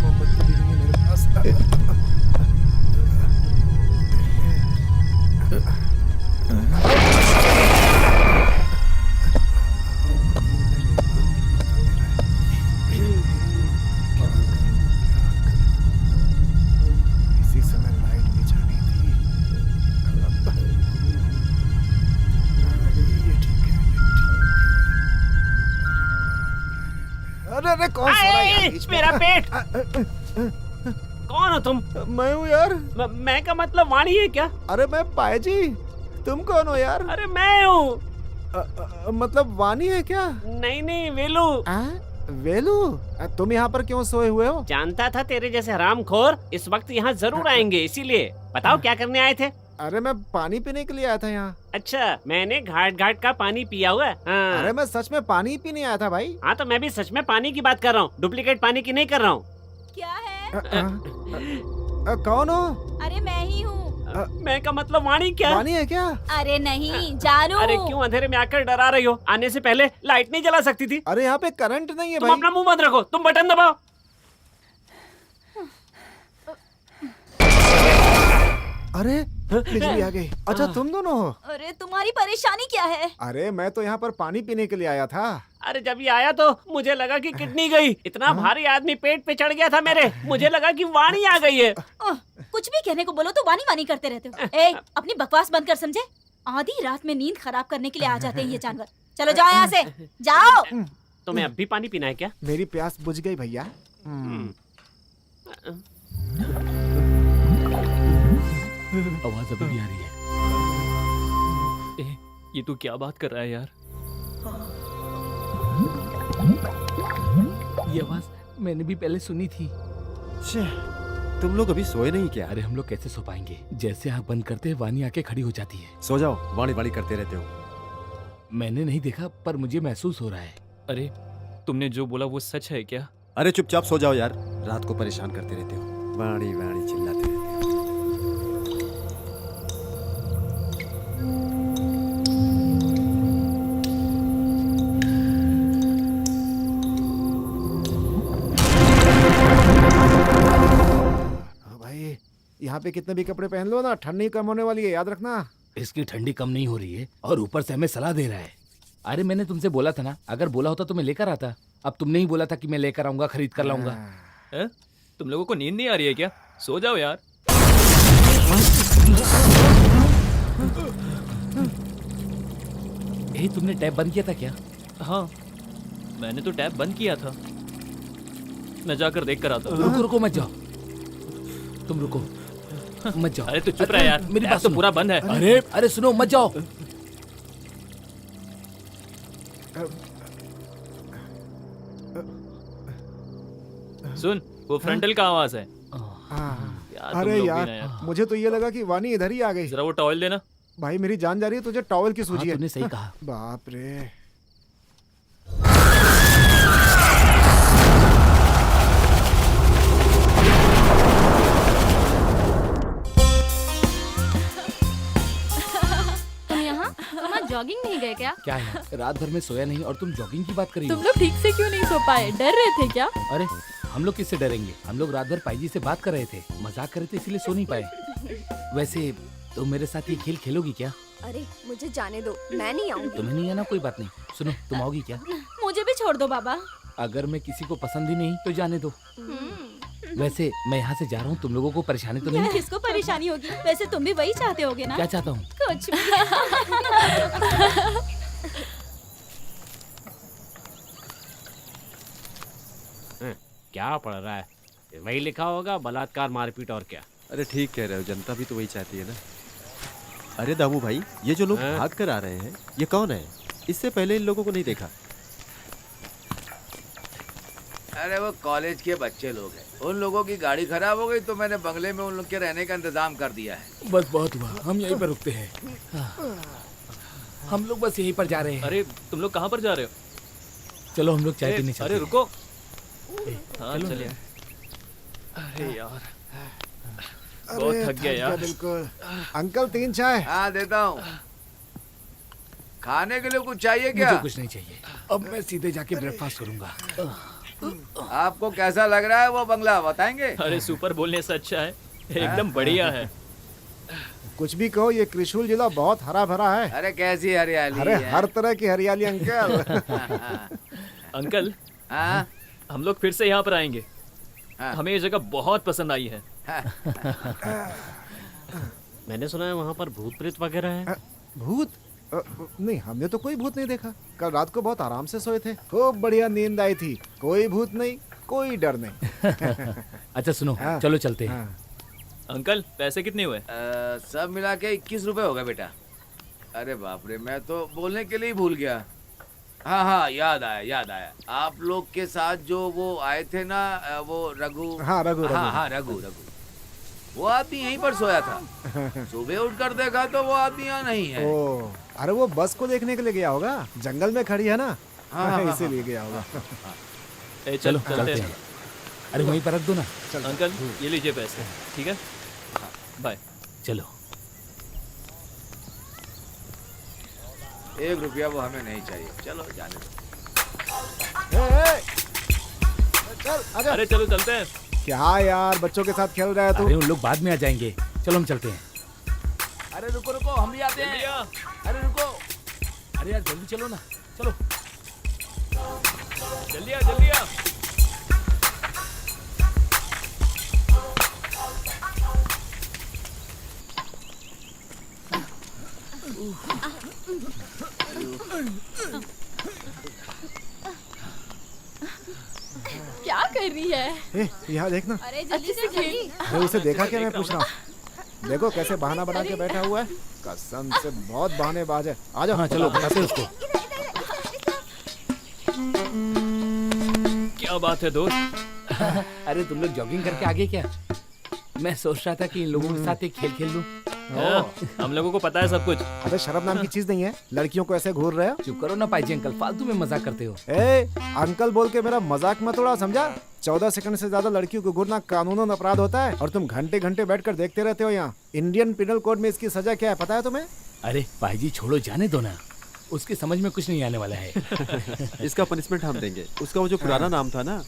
मोमबत्ती भी नहीं है मेरे पास। इसी समय लाइट भी जानी थी। ये ठीक है, ये ठीक है। अरे अरे कौन सा यार बीच में? मेरा पेट। कौन हो तुम? मैं हूँ यार। मैं का मतलब वाणी है क्या? अरे मैं पायजी, तुम कौन हो यार? अरे मैं हूँ। मतलब वाणी है क्या? नहीं नहीं, वेलू। वेलू, तुम यहाँ पर क्यों सोए हुए हो? जानता था तेरे जैसे हरामखोर इस वक्त यहाँ जरूर आएंगे, इसीलिए। बताओ क्या करने आए थे? अरे मैं पानी पीने के लिए आया था यहाँ। अच्छा, मैंने घाट घाट का पानी पिया हुआ है। हाँ। अरे मैं सच में पानी पीने आया था भाई। हाँ तो मैं भी सच में पानी की बात कर रहा हूँ, डुप्लीकेट पानी की नहीं कर रहा हूँ। क्या है? कौन हो? अरे मैं ही हूँ। मैं का मतलब वाणी क्या? वाणी है क्या? अरे नहीं, जानू। अरे क्यों अंधेरे में आकर डरा रही हो? आने से पहले लाइट नहीं जला सकती थी? अरे यहाँ पे करंट नहीं है तुम भाई। अपना मुंह बंद रखो, तुम बटन दबाओ। अरे बिजली आ गई। अच्छा तुम दोनों हो? अरे तुम्हारी परेशानी क्या है? अरे मैं तो यहाँ पर पानी पीने के लिए आया था। अरे जब ये आया तो मुझे लगा कि किडनी गई। इतना भारी आदमी पेट पे चढ़ गया था मेरे, मुझे लगा कि वाणी आ गई है। कुछ भी कहने को बोलो तो वानी वानी करते रहते हो। ए, अपनी बकवास बंद कर, समझे? आधी रात में नींद खराब करने के लिए आ जाते हैं ये जानवर। चलो जाओ यहाँ से, जाओ। तुम्हें अब भी पानी पीना है क्या? मेरी प्यास बुझ गई भैया। आवाज अभी भी आ रही है। ए ये तू क्या बात कर रहा है यार? ये आवाज मैंने भी पहले सुनी थी। तुम लोग अभी सोए नहीं क्या? अरे हम लोग कैसे सो पाएंगे? जैसे आँख बंद करते हैं वाणी आके खड़ी हो जाती है। सो जाओ, वाणी वाणी करते रहते हो। मैंने नहीं देखा पर मुझे महसूस हो रहा है। अरे तुमने जो बोला वो सच है क्या? अरे चुपचाप सो जाओ यार, रात को परेशान करते रहते हो। वाणी वाणी चिल्लाते रहते हो। भाई यहाँ पे कितने भी कपड़े पहन लो ना, ठंड नहीं कम होने वाली है, याद रखना। इसकी ठंडी कम नहीं हो रही है और ऊपर से हमें सलाह दे रहा है। अरे मैंने तुमसे बोला था ना, अगर बोला होता तो मैं लेकर आता। अब तुमने ही बोला था कि मैं लेकर आऊंगा, खरीद कर लाऊंगा। तुम लोगों को नींद नहीं आ रही है क्या? सो जाओ यार। तुमने टैप बंद किया था क्या? हाँ, मैंने तो टैप बंद किया था। मैं जाकर देख कर आता हूँ। रुको रुको मत जाओ, तुम रुको मत जाओ। अरे तो चुप रह यार, मेरी बात तो पूरा बंद है। अरे सुनो, मत जाओ। सुन, वो फ्रंटल का आवाज है। अरे यार, मुझे तो ये लगा कि वानी इधर ही आ गई। जरा वो टॉवल देना। भाई मेरी जान जा रही है, तुझे टॉवल की सूझी है। तूने सही कहा। बाप रे। तुम यहाँ जॉगिंग नहीं गए क्या? क्या है, रात भर में सोया नहीं और तुम जॉगिंग की बात करी? तुम लोग ठीक से क्यों नहीं सो पाए? डर रहे थे क्या? अरे हम लोग किससे डरेंगे? हम लोग रात भर पाईजी से बात कर रहे थे, मजाक कर रहे थे, इसीलिए सो नहीं पाए। वैसे तुम मेरे साथ ये खेल खेलोगी क्या? अरे मुझे जाने दो, मैं नहीं आऊंगी। तुम्हें नहीं आना, कोई बात नहीं। सुनो, तुम आओगी क्या? मुझे भी छोड़ दो बाबा। अगर मैं किसी को पसंद ही नहीं तो जाने दो। वैसे मैं यहाँ से जा रहा हूँ, तुम लोगों को परेशानी तो नहीं? किसको परेशानी होगी? वैसे तुम भी वही चाहते होगे ना? क्या चाहता हूँ? कुछ भी। क्या पढ़ रहा है? वही लिखा होगा, बलात्कार, मारपीट और क्या। अरे ठीक कह रहे हो, जनता भी तो वही चाहती है ना। अरे दामू भाई, ये जो लोग भाग कर आ रहे हैं, ये कौन है? इससे पहले इन लोगों को नहीं देखा। अरे वो कॉलेज के बच्चे लोग हैं। उन लोगों की गाड़ी खराब हो गई तो मैंने बंगले में उन लोग के रहने का इंतजाम कर दिया है। बस बहुत हुआ, हम यहीं पर रुकते हैं। हम लोग बस यहीं पर जा रहे हैं। अरे तुम लोग कहाँ पर जा रहे हो? चलो हम लोग चाय पीने चलते हैं। अरे रुको। हाँ चलो चलिए। अरे यार, बहुत थक गया यार। बिल्कुल। अंकल 3 चाय। हाँ देता हूँ। खाने के लिए कुछ चाहिए क्या? मुझे कुछ नहीं चाहिए, अब मैं सीधे जाके ब्रेकफास्ट करूंगा। आपको कैसा लग रहा है वो बंगला, बताएंगे? अरे सुपर बोलने से अच्छा है, एकदम बढ़िया है। कुछ भी कहो, ये त्रिशूल जिला बहुत हरा भरा है। अरे कैसी हरियाली? अरे हर तरह की हरियाली अंकल। अंकल, हाँ? हम लोग फिर से यहाँ पर आएंगे। हाँ। हमें ये जगह बहुत पसंद आई है। मैंने सुना है वहाँ पर भूत प्रेत वगैरह है। भूत? नहीं, हमने तो कोई भूत नहीं देखा। कल रात को बहुत आराम से सोए थे, खूब बढ़िया नींद आई थी। कोई भूत नहीं, कोई डर नहीं। अच्छा सुनो, हाँ। चलो चलते हैं। अंकल पैसे कितने हुए? सब मिला के 21 रुपए हो गए बेटा। अरे बाप रे, मैं तो बोलने के लिए ही भूल गया। हाँ हाँ, याद आया। आप लोग के साथ जो वो आए थे ना, वो रघु। हाँ रघु। हाँ रघु। वो आदमी यहीं पर सोया था। सुबह उठकर देखा तो वो आदमी यहाँ नहीं है। ओ, अरे वो बस को देखने के लिए गया होगा, जंगल में खड़ी है ना। हाँ, इसीलिए गया होगा। चलो चलते हैं। अरे वहीं पर रख दो ना। अंकल ये लीजिए पैसे, ठीक है? बाय। चलो। 1 रुपया वो हमें नहीं चाहिए, चलो जाने दो। चल आजा। अरे चलो चलते हैं। क्या यार, बच्चों के साथ खेल रहा है तू? अरे उन लोग बाद में आ जाएंगे, चलो हम चलते हैं। अरे रुको, हम भी आते हैं। अरे रुको। अरे यार जल्दी चलो ना, चलो। जल्दी आ। क्या कर रही है? यहाँ देखना। अरे जल्दी से खेल। अरे उसे देखा क्या? मैं पूछ रहा हूँ। देखो कैसे बहाना बना के बैठा हुआ है। कसम से बहुत बहानेबाज है। आ जाओ। हाँ चलो, बताते हैं उसको। क्या बात है दोस्त? अरे तुम लोग जॉगिंग करके आगे क्या? मैं सोच रहा था कि इन लोगों के साथ एक खेल खेल लूं। हम लोगों को पता है सब कुछ। अबे शर्म नाम की चीज नहीं है, लड़कियों को ऐसे घूर रहे हो। चुप करो ना पाईजी अंकल, फालतू में मजाक करते हो। अंकल बोल के मेरा मजाक मत उड़ा, समझा? 14 सेकंड से ज्यादा लड़कियों को घूरना कानूनन अपराध होता है और तुम घंटे घंटे बैठकर देखते रहते हो। यहाँ इंडियन पिनल कोड में इसकी सजा क्या है पता है तुम्हें? अरे पाईजी छोड़ो, जाने दो ना, उसकी समझ में कुछ नहीं आने वाला है। इसका पनिशमेंट हम देंगे। उसका वो जो पुराना नाम था ना,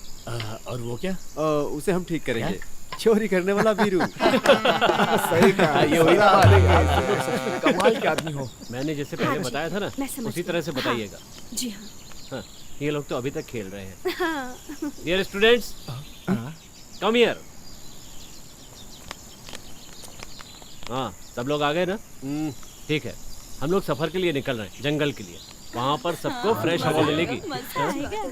और वो क्या? उसे हम ठीक करेंगे। चोरी करने वाला वीरू। सही कहा। ये वही ना बात है यार, तुम लोग सच में कमाल के आदमी हो। मैंने जैसे हाँ पहले जी, बताया था ना, मैं समझ उसी गई। तरह से हाँ। बताइएगा। जी हाँ। हाँ, ये लोग तो अभी तक खेल रहे हैं। हाँ। Dear students, come here. हाँ, सब लोग आ गए ना? ठीक है, हम लोग सफर के लिए निकल रहे हैं, जंगल के लिए। वहाँ पर सबको फ्रेश हवा मिलेगी।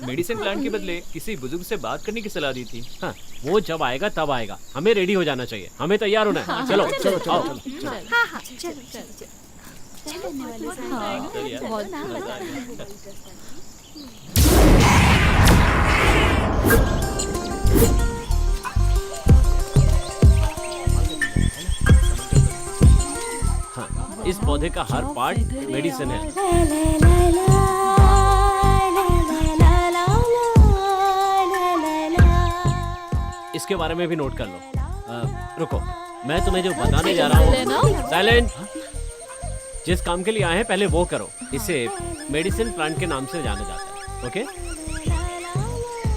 मेडिसिन प्लांट के बदले किसी बुजुर्ग से बात करने की सलाह दी थी। हाँ, वो जब आएगा तब आएगा, हमें रेडी हो जाना चाहिए, हमें तैयार होना है। चलो चलो चलो आओ। चलो। हाँ हाँ चलो चलो हाँ, इस पौधे का हर पार्ट मेडिसिन है। इसके बारे में भी नोट कर लो। रुको, मैं तुम्हें जो बताने जा रहा हूँ, साइलेंट। जिस काम के लिए आए हैं पहले वो करो। इसे मेडिसिन प्लांट के नाम से जाना जाता है। ओके?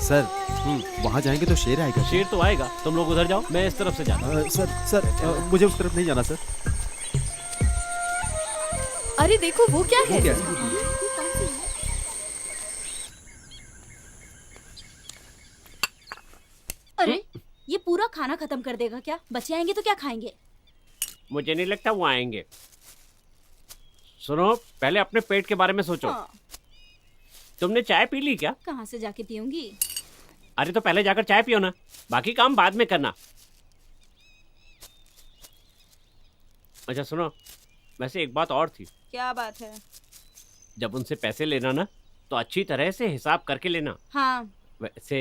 सर, वहाँ जाएंगे तो शेर आएगा। शेर तो आएगा, तुम लोग उधर जाओ, मैं इस तरफ से जाता हूँ। सर, मुझे उस तरफ नहीं जाना सर। अरे देखो वो क्या है? क्या? अरे ये पूरा खाना खत्म कर देगा क्या? बच्चे आएंगे तो क्या खाएंगे? मुझे नहीं लगता वो आएंगे। सुनो, पहले अपने पेट के बारे में सोचो। हाँ। तुमने चाय पी ली क्या? कहाँ से जाके पीऊंगी? अरे तो पहले जाकर चाय पियो ना, बाकी काम बाद में करना। अच्छा सुनो, वैसे एक बात और थी। क्या बात है? जब उनसे पैसे लेना ना, तो अच्छी तरह से हिसाब करके लेना। हाँ। वैसे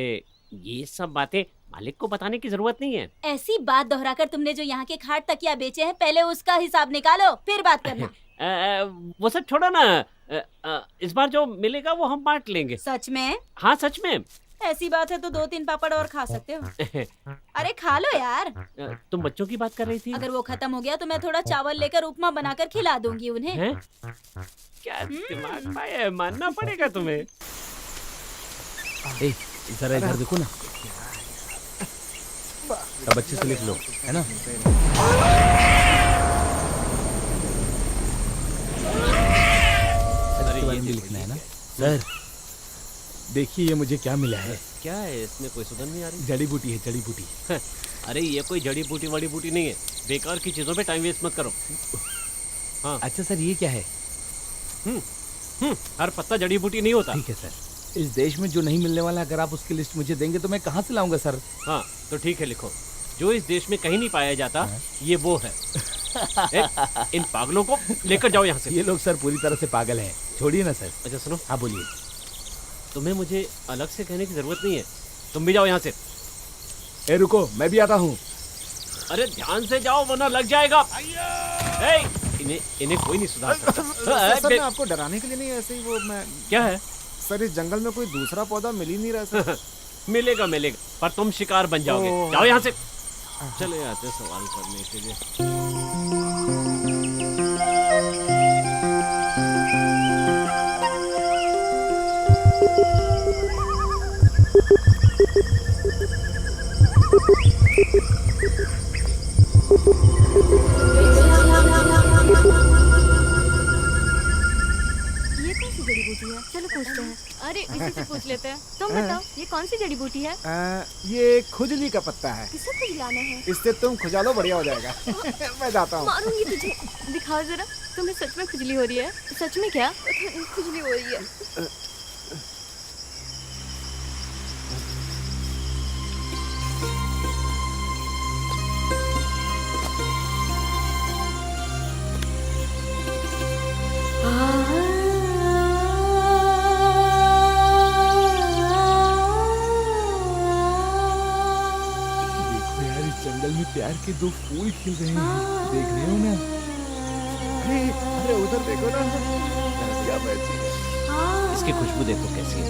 ये सब बातें मालिक को बताने की जरूरत नहीं है। ऐसी बात दोहराकर तुमने जो यहाँ के खाट तकिया बेचे हैं, पहले उसका हिसाब निकालो, फिर बात करना। वो सब छोड़ो ना। इस बार जो मिलेगा वो हम बांट लेंगे। सच में? हाँ सच में। ऐसी बात है तो 2-3 पापड़ और खा सकते हो। अरे खा लो यार। तुम बच्चों की बात कर रही थी? अगर वो खत्म हो गया तो मैं थोड़ा चावल लेकर उपमा बनाकर खिला दूंगी उन्हें। हैं? क्या दिमाग पाया है, मानना पड़ेगा तुम्हें। ए, जरा इधर देखो ना। अब अच्छे से लिख लो, है ना? अरे ये भी लिखना है ना? सर, देखिए ये मुझे क्या मिला है। क्या है इसमें? कोई सुगंध नहीं आ रही। जड़ी बूटी है, जड़ी बूटी। अरे ये कोई जड़ी बूटी वड़ी बूटी नहीं है। बेकार की चीजों पे टाइम वेस्ट मत करो। हाँ। अच्छा सर, ये क्या है? हर पत्ता जड़ी बूटी नहीं होता। ठीक है सर। इस देश में जो नहीं मिलने वाला, अगर आप उसकी लिस्ट मुझे देंगे तो मैं कहाँ से लाऊंगा सर? हाँ तो ठीक है, लिखो। जो इस देश में कहीं नहीं पाया जाता, ये वो है। इन पागलों को लेकर जाओ यहाँ से। ये लोग सर पूरी तरह से पागल हैं। छोड़िए ना सर। अच्छा सुनो। हाँ बोलिए। तुम्हें मुझे अलग से कहने की जरूरत नहीं है, तुम भी जाओ यहाँ से। ए रुको, मैं भी आता हूँ। अरे ध्यान से जाओ वरना लग जाएगा। इन्हें कोई नहीं सुधार सकता। सर मैं आपको डराने के लिए नहीं, ऐसे ही वो मैं। क्या है सर? इस जंगल में कोई दूसरा पौधा मिल ही नहीं रहा सर। मिलेगा मिलेगा, पर तुम शिकार बन जाओगे। जाओ यहाँ से। चले आते सवाल करने के लिए। ये कौन सी जड़ी बूटी है? चलो पूछते हैं। अरे इसी से पूछ लेते हैं। तुम बताओ, ये कौन सी जड़ी बूटी है? ये खुजली का पत्ता है। किसे खुजलाना है? इससे तुम खुजालो, बढ़िया हो जाएगा। मैं जाता हूँ। मारूंगी तुझे। दिखाओ जरा, तुम्हें सच में खुजली हो रही है? सच में क्या? खुजली हो रही है। देखो यार, इस जंगल में प्यार के 2 फूल खिल रहे हैं। देख रहे हो ना? अरे उधर देखो ना, क्या बैठी है। इसकी खुशबू देखो कैसी है।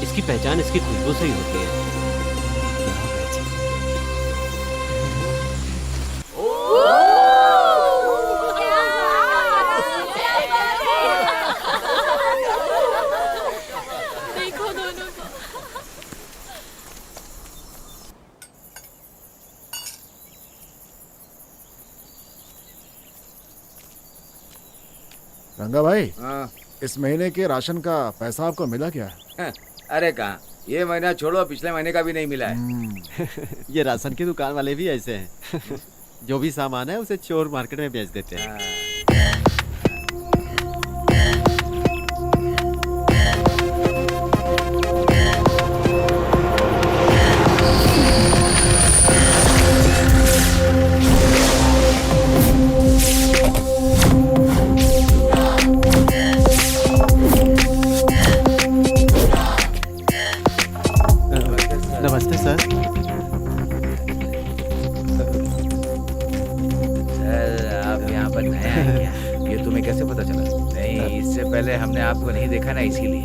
इसकी पहचान इसकी खुशबू से ही होती है। देखो दोनों को। रंगा भाई, हाँ। इस महीने के राशन का पैसा आपको मिला क्या? अरे कहाँ, ये महीना छोड़ो, पिछले महीने का भी नहीं मिला है। ये राशन की दुकान वाले भी ऐसे हैं। जो भी सामान है उसे चोर मार्केट में बेच देते हैं। नमस्ते सर। सर आप यहाँ पर नया हैं क्या? ये तुम्हें कैसे पता चला? नहीं, इससे पहले हमने आपको नहीं देखा ना, इसीलिए।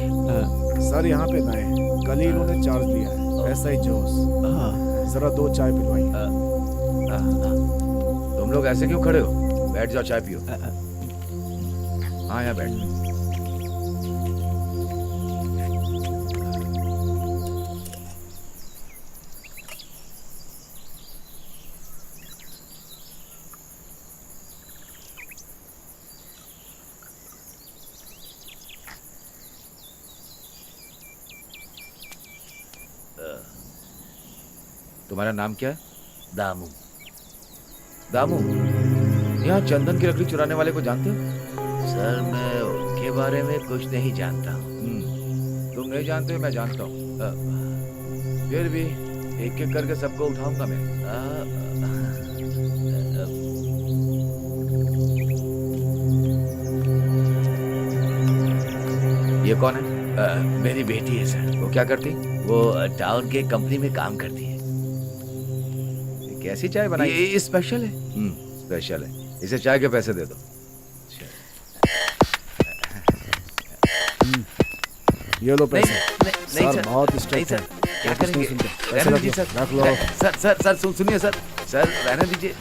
सर यहाँ पे नए हैं, कल ही इन्होंने चार्ज दिया है। ऐसा ही जोश। जरा 2 चाय पिलवाइए। तुम लोग ऐसे क्यों खड़े हो? बैठ जाओ, चाय पियो। हाँ, यहाँ बैठ। तुम्हारा नाम क्या है? दामू। दामू, यहाँ चंदन की लकड़ी चुराने वाले को जानते हो? सर मैं उनके बारे में कुछ नहीं जानता हूँ। तुम नहीं जानते हो, मैं जानता हूँ। फिर भी एक एक करके सबको उठाऊंगा मैं। ये कौन है? मेरी बेटी है सर। वो क्या करती? वो टाउन के कंपनी में काम करती है। कैसी चाय बनाई? ये स्पेशल है। स्पेशल है। इसे चाय के पैसे दे दो। ये लो पैसे। नहीं सर बहुत स्ट्रिक्ट है। क्या करेंगे? पैसे रख लो, रख लो। सर सुनिए सर, रहने दीजिए।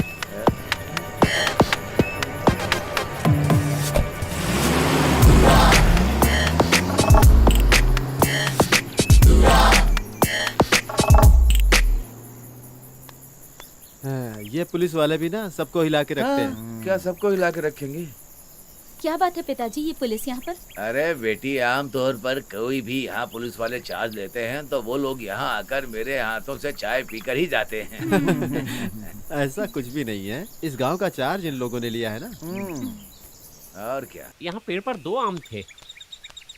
ये पुलिस वाले भी ना सबको हिला के रखते हैं। क्या सबको हिला के रखेंगे? क्या बात है पिताजी, ये पुलिस यहाँ पर? अरे बेटी, आमतौर पर कोई भी यहाँ पुलिस वाले चार्ज लेते हैं तो वो लोग यहाँ आकर मेरे हाथों से चाय पीकर ही जाते हैं। ऐसा कुछ भी नहीं है। इस गांव का चार्ज इन लोगों ने लिया है ना। और क्या? यहाँ पेड़ पर 2 आम थे,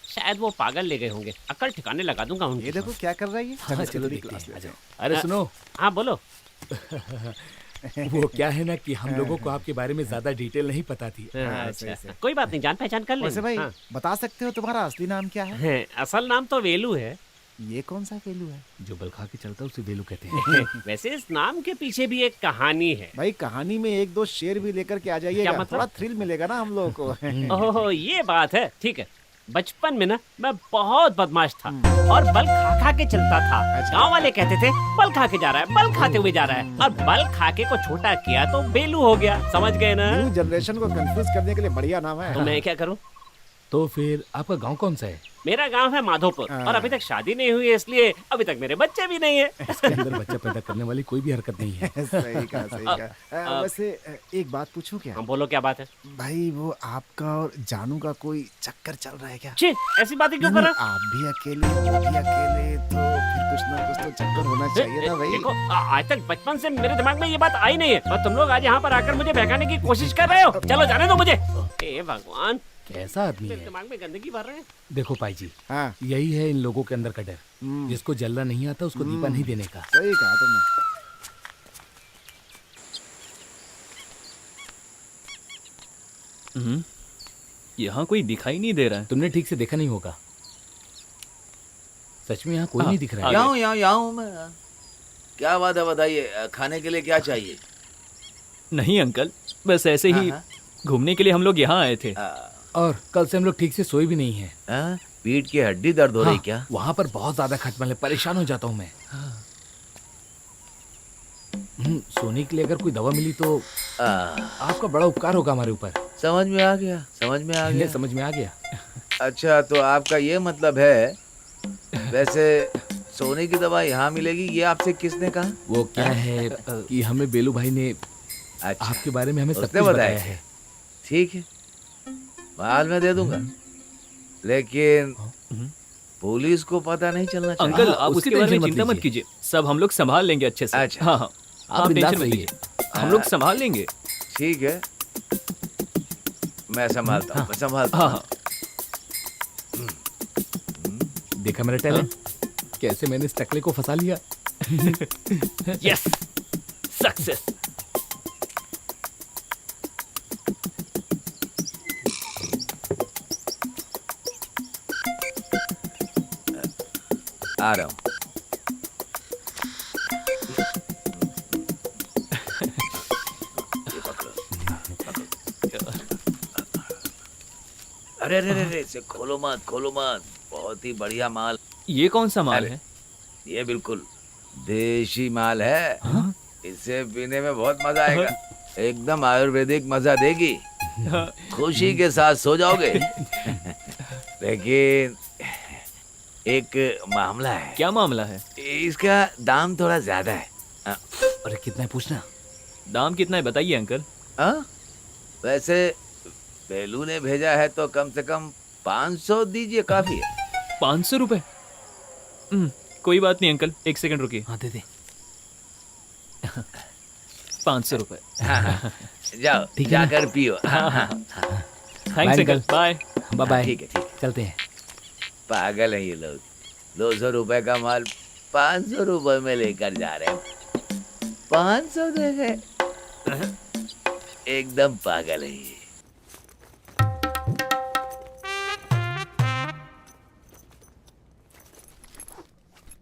शायद वो पागल ले गए होंगे। अकल ठिकाने लगा दूंगा उनके। ये देखो क्या कर रहा है ये। हाँ, चलो देखते हैं, आ जाओ। अरे सुनो। हाँ बोलो। वो क्या है ना कि हम लोगों को आपके बारे में ज्यादा डिटेल नहीं पता थी। अच्छा, कोई बात नहीं, जान पहचान कर वैसे भाई लेंगे। बता सकते हो तुम्हारा असली नाम क्या है? असल नाम तो वेलू है। ये कौन सा वेलू है? जो बल खा के चलता है उसे वेलू कहते हैं। वैसे इस नाम के पीछे भी एक कहानी है। भाई कहानी में 1 2 शेर भी लेकर के आ जाइएगा, क्या मतलब? थोड़ा थ्रिल मिलेगा ना हम लोगों को। ओह ये बात है, ठीक है। बचपन में ना मैं बहुत बदमाश था और बल खा खा के चलता था। गांव वाले कहते थे बल खा के जा रहा है, बल खाते हुए जा रहा है, और बल खा के को छोटा किया तो बेलू हो गया। समझ गए ना? न्यू जनरेशन को कंफ्यूज करने के लिए बढ़िया नाम है। तो मैं क्या करूं? तो फिर आपका गांव कौन सा है? मेरा गांव है माधोपुर, और अभी तक शादी नहीं हुई है, इसलिए अभी तक मेरे बच्चे भी नहीं है। इसके अंदर बच्चा पैदा करने वाली कोई भी हरकत नहीं है। सही कहा। वैसे एक बात पूछूं क्या? हाँ बोलो, क्या बात है? भाई वो आपका और जानू का कोई चक्कर चल रहा है क्या? छी, ऐसी बातें क्यों कर रहे हो? आप भी अकेले, वो भी अकेले, तो फिर कुछ ना कुछ तो चक्कर होना चाहिए ना भाई। देखो, आज तक बचपन से मेरे दिमाग में ये बात आई नहीं है, और तुम लोग आज यहाँ पर आकर मुझे बहकाने की कोशिश कर रहे हो। चलो जाने दो मुझे। हे भगवान, कैसा आदमी मेरे है। दिमाग में गंदगी भर रहे हैं। देखो पाई जी, हाँ यही है इन लोगों के अंदर का डर। जिसको जलना नहीं आता उसको दीपा नहीं देने का। सही कहा तुमने। यहाँ कोई दिखाई नहीं दे रहा है। तुमने ठीक से देखा नहीं होगा। सच में यहाँ कोई नहीं दिख रहा है। यहाँ हूँ मैं। क्या बात है, बताइए, खाने के लिए क्या चाहिए? नहीं अंकल, बस ऐसे ही घूमने के लिए हम लोग यहाँ आए थे। और कल से हम लोग ठीक से सोए भी नहीं है। पीठ की हड्डी दर्द हो रही क्या? वहाँ पर बहुत ज्यादा खटमल है, परेशान हो जाता हूँ मैं। सोने के लिए अगर कोई दवा मिली तो आपका बड़ा उपकार होगा हमारे ऊपर। समझ में आ गया, समझ में आ गया, समझ में आ गया। अच्छा, तो आपका ये मतलब है, वैसे सोने की दवा यहाँ मिलेगी, ये आपसे किसने कहा? वो क्या है कि हमें बेलू भाई ने अच्छा, आपके बारे में हमें सब उसने कुछ बताया बताया है। ठीक है, बाद में दे दूंगा, लेकिन पुलिस को पता नहीं चलना चाहिए। अंकल आप उसकी उसके बारे में टेंशन मत चिंता मत लीजिए। कीजिए, सब हम लोग संभाल लेंगे अच्छे से। अच्छा। हाँ हाँ आप बिंदास टेंशन मत रहिए। लीजिए, हम लोग संभाल लेंगे। ठीक है, मैं संभालता हूँ, मैं संभालता हाँ हूँ। हाँ देखा मेरा टैलेंट, कैसे मैंने इस टकले को फंसा लिया। Yes, success. आ रहा हूँ। अरे अरे अरे अरे, इसे खोलो मत, खोलो मत, बहुत ही बढ़िया माल। ये कौन सा माल अरे, है? ये बिल्कुल देशी माल है। इसे पीने में बहुत मजा आएगा, एकदम आयुर्वेदिक मजा देगी। खुशी के साथ सो जाओगे। लेकिन एक मामला है। क्या मामला है? इसका दाम थोड़ा ज्यादा है। अरे कितना है पूछना। दाम कितना है बताइए अंकल। वैसे बेलू ने भेजा है तो कम से कम 500 दीजिए, काफी है। 500 रुपए? कोई बात नहीं अंकल, एक सेकंड रुकिए। हाँ दे दे। 500 रुपए। हाँ, जाओ ठीक है ना? जाकर पियो। Thanks uncle, bye. Bye bye. ठीक है, ठीक है। चलते हैं। पागल है ये लोग, 200 रुपए का माल 500 रुपए में लेकर जा रहे हैं। 500 दे गए, एकदम पागल है ये।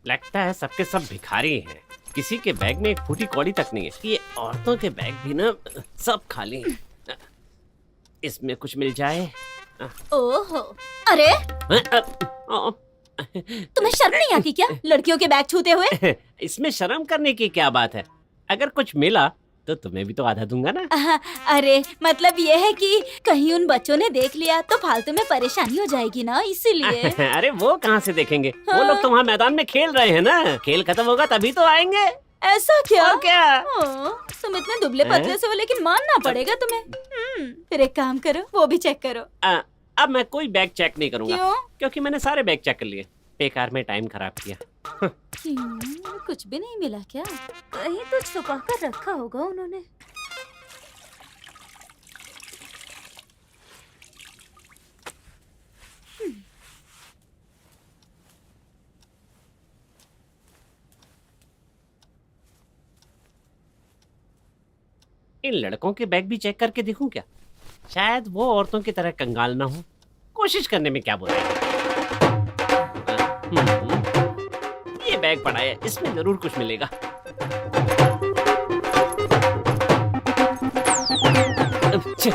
लगता है सबके सब भिखारी हैं। किसी के बैग में एक फूटी कौड़ी तक नहीं है। ये औरतों के बैग भी ना सब खाली हैं। इसमें कुछ मिल जाए। ओहो, अरे तुम्हें शर्म नहीं आती क्या लड़कियों के बैग छूते हुए? इसमें शर्म करने की क्या बात है? अगर कुछ मिला तो तुम्हें भी तो आधा दूंगा ना। अरे मतलब ये है कि कहीं उन बच्चों ने देख लिया तो फालतू में परेशानी हो जाएगी ना, इसीलिए। अरे वो कहाँ से देखेंगे? वो लोग तो वहाँ मैदान में खेल रहे हैं ना। खेल खत्म होगा तभी तो आएंगे। ऐसा क्या? और क्या? तुम इतने दुबले पतले से हो, लेकिन मानना पड़ेगा तुम्हें। फिर एक काम करो, वो भी चेक करो। अब मैं कोई बैग चेक नहीं करूंगा। क्यों? क्योंकि मैंने सारे बैग चेक कर लिए। बेकार में टाइम खराब किया। कुछ भी नहीं मिला क्या? कहीं तो छुपा कर रखा होगा उन्होंने। इन लड़कों के बैग भी चेक करके देखूं क्या? शायद वो औरतों की तरह कंगाल ना हो। कोशिश करने में क्या बुरा है? ये बैग पड़ा है, इसमें जरूर कुछ मिलेगा। छे।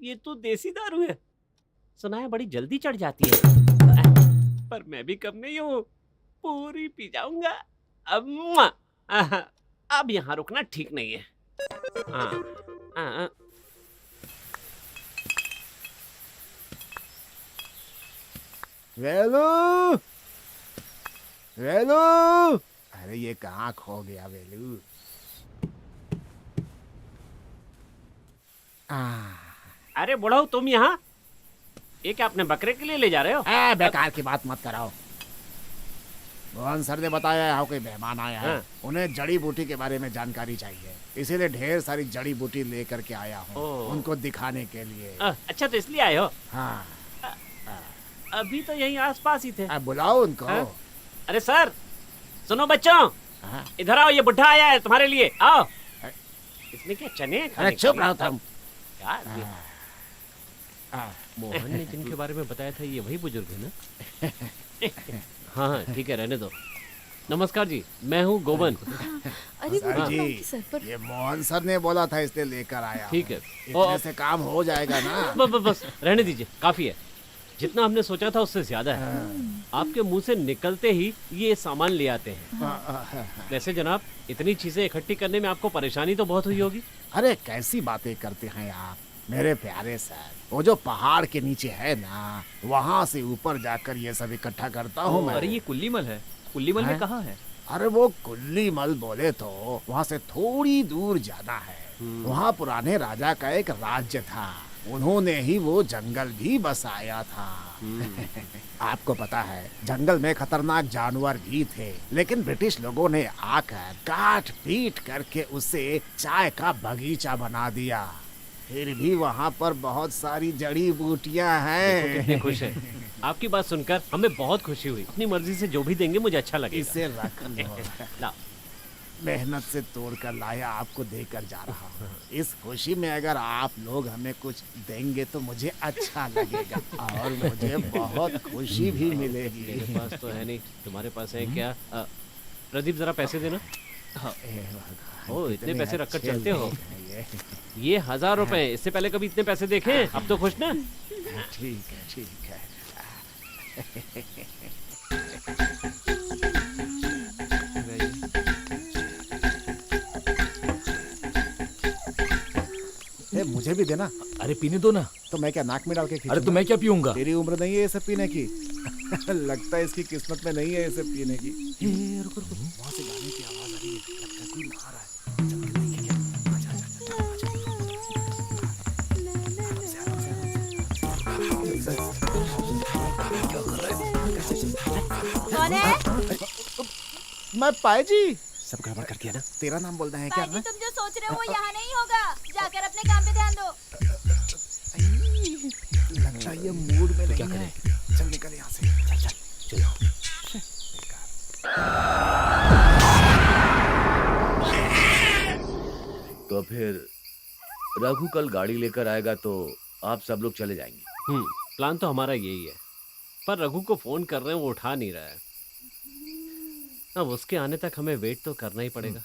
ये तो देसी दारू है। सुना है बड़ी जल्दी चढ़ जाती है, पर मैं भी कम नहीं हूँ, पूरी पी जाऊंगा। अब यहाँ रुकना ठीक नहीं है। वेलू, वेलू, अरे ये कहाँ खो गया वेलू? अरे बुढ़ाऊ, तुम यहाँ? ये क्या अपने बकरे के लिए ले जा रहे हो? बेकार की बात मत कराओ। मोहन सर ने बताया यहाँ कोई मेहमान आया है। उन्हें जड़ी बूटी के बारे में जानकारी चाहिए, इसीलिए ढेर सारी जड़ी बूटी लेकर के आया हूँ उनको दिखाने के लिए। अच्छा, तो इसलिए आए हो? हाँ। अभी तो यहीं आसपास ही थे। बुलाओ उनको। अरे सर, सुनो बच्चों, इधर आओ, ये बुढ़ा आया है तुम्हारे लिए। आओ। इसमें क्या चने? अरे चुप रहो तुम। मोहन ने जिनके बारे में बताया था ये वही बुजुर्ग है ना? हाँ ठीक है, रहने दो। नमस्कार जी, मैं हूँ गोबन। अरे सर जी, ये मोहन सर ने बोला था इसलिए लेकर आया। ठीक है, इतने से काम हो जाएगा ना? बस रहने दीजिए, काफी है। जितना हमने सोचा था उससे ज्यादा है। आपके मुंह से निकलते ही ये सामान ले आते हैं। वैसे जनाब, इतनी चीजें इकट्ठी करने में आपको परेशानी तो बहुत हुई होगी। अरे कैसी बातें करते हैं आप? मेरे प्यारे सर, वो जो पहाड़ के नीचे है ना, वहाँ से ऊपर जाकर ये सब इकट्ठा करता हूँ मैं। अरे ये कुल्लीमल है। कुल्लीमल में कहाँ है? अरे वो कुल्लीमल बोले तो वहाँ से थोड़ी दूर जाना है। वहाँ पुराने राजा का एक राज्य था, उन्होंने ही वो जंगल भी बसाया था। आपको पता है जंगल में खतरनाक जानवर भी थे, लेकिन ब्रिटिश लोगों ने आकर काट पीट करके उसे चाय का बगीचा बना दिया। फिर भी वहाँ पर बहुत सारी जड़ी बूटियाँ हैं। कितने खुश है। आपकी बात सुनकर हमें बहुत खुशी हुई। अपनी मर्जी से जो भी देंगे मुझे अच्छा लगेगा। इसे रख लो। लाओ। मेहनत से तोड़ कर लाया, आपको देकर जा रहा हूँ। इस खुशी में अगर आप लोग हमें कुछ देंगे तो मुझे अच्छा लगेगा और मुझे बहुत खुशी भी मिलेगी। मेरे पास तो है नहीं, तुम्हारे पास है क्या? प्रदीप जरा पैसे देना। हाँ। ओ, इतने पैसे रखकर चलते हो? ये 1000 रुपए, इससे पहले कभी इतने पैसे देखे? अब तो खुश ना? ठीक है, ठीक है। मुझे भी देना। अरे पीने दो ना। तो मैं क्या नाक में डाल के अरे तो मैं क्या पीऊंगा? तेरी उम्र नहीं है ये सब पीने की। लगता है इसकी किस्मत में नहीं है ये सब पीने की। रुको रुको, वहाँ से गाने की आवाज आ रही है, लगता है कोई नहा रहा है। चल के देखें क्या? आजा आजा कौन है? मैं पाए जी। सब गड़बड़ कर दिया ना? तेरा नाम बोलना है क्या? पाजी, तुम जो सोच रहे हो वो यहाँ नहीं होगा। जाकर अपने काम पे ध्यान दो। लगता है ये मूड में नहीं है। चल निकल यहाँ से। चल चलो। तो फिर रघु कल गाड़ी लेकर आएगा तो आप सब लोग चले जाएंगे। प्लान तो हमारा यही है, पर रघु को फोन कर रहे हैं, वो उठा नहीं रहा है। अब उसके आने तक हमें वेट तो करना ही पड़ेगा।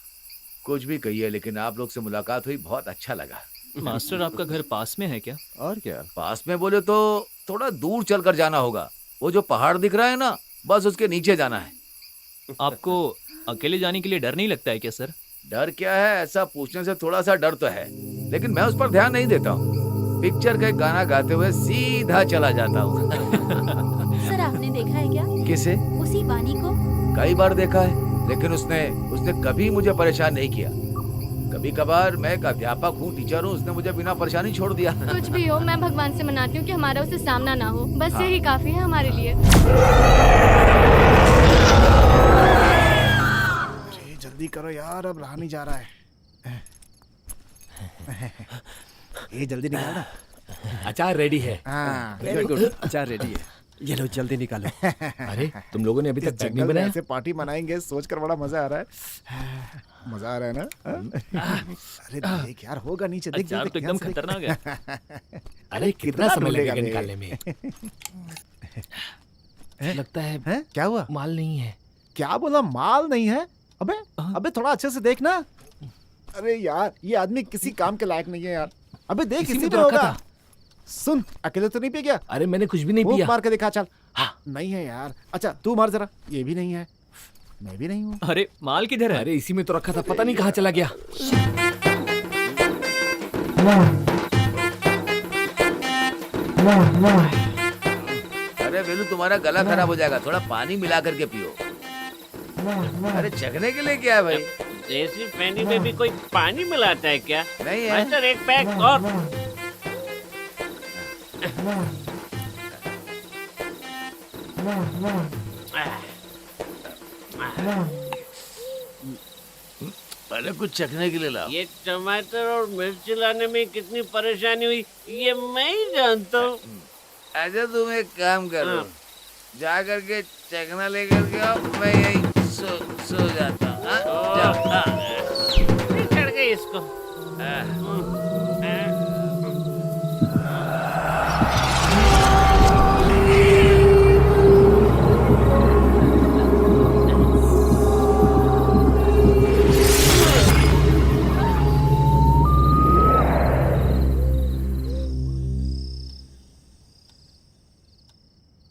कुछ भी कहिए, लेकिन आप लोग से मुलाकात हुई, बहुत अच्छा लगा। मास्टर आपका घर पास में है क्या? और क्या? पास में बोले तो थोड़ा दूर चलकर जाना होगा। वो जो पहाड़ दिख रहा है ना, बस उसके नीचे जाना है। आपको अकेले जाने के लिए डर नहीं लगता है क्या सर? डर क्या है, ऐसा पूछने से थोड़ा सा डर तो है, लेकिन मैं उस पर ध्यान नहीं देता हूँ। पिक्चर का एक गाना गाते हुए सीधा चला जाता हूँ। सर आपने देखा है क्या? किसे? उसी वानी को। कई बार देखा है, लेकिन उसने कभी मुझे परेशान नहीं किया। कभी कभार मैं एक अध्यापक हूँ, टीचर हूँ, उसने मुझे बिना परेशानी छोड़ दिया। कुछ भी हो, मैं भगवान से मनाती हूँ कि हमारा उससे सामना ना हो, बस यही काफी है हमारे लिए। जल्दी करो यार, अब रहा नहीं जा रहा है। ये जल्दी निकालना। अचार रेडी है। वेरी गुड, अचार रेडी है। ये लो जल्दी निकालो। अरे तुम लोगों ने अभी तक चटनी बनाई? ऐसे पार्टी मनाएंगे सोचकर बड़ा मजा आ रहा है। मजा आ रहा है ना? अरे देख यार, होगा नीचे, देख अचार तो एकदम खतरनाक है। अरे कितना समय लगेगा निकालने में? लगता है क्या हुआ? माल नहीं है। क्या बोला? माल नहीं है? अबे थोड़ा अच्छे से देखना। अरे यार, ये आदमी किसी काम के लायक नहीं है यार। अबे देख, इसी में होगा। सुन, अकेले तो नहीं पी गया? अरे मैंने कुछ भी नहीं पिया। मार के दिखा। चल। हाँ, नहीं है यार। अच्छा तू मार जरा। ये भी नहीं है, मैं भी नहीं हूँ। अरे माल किधर है? अरे इसी में तो रखा था, पता नहीं कहाँ चला गया। अरे वेलू, तुम्हारा गला खराब हो जाएगा, थोड़ा पानी मिला करके पियो। अरे चखने के लिए क्या है भाई? देसी पैनी में भी कोई पानी मिलाता है क्या? नहीं है। मास्टर एक पैक और। अरे कुछ चखने के लिए लाओ। ये टमाटर और मिर्च लाने में कितनी परेशानी हुई ये मैं ही जानता हूँ। अच्छा तुम एक काम करो, जा करके चखना लेकर के आओ, मैं यही सो जाता हूँ। चढ़ गई इसको।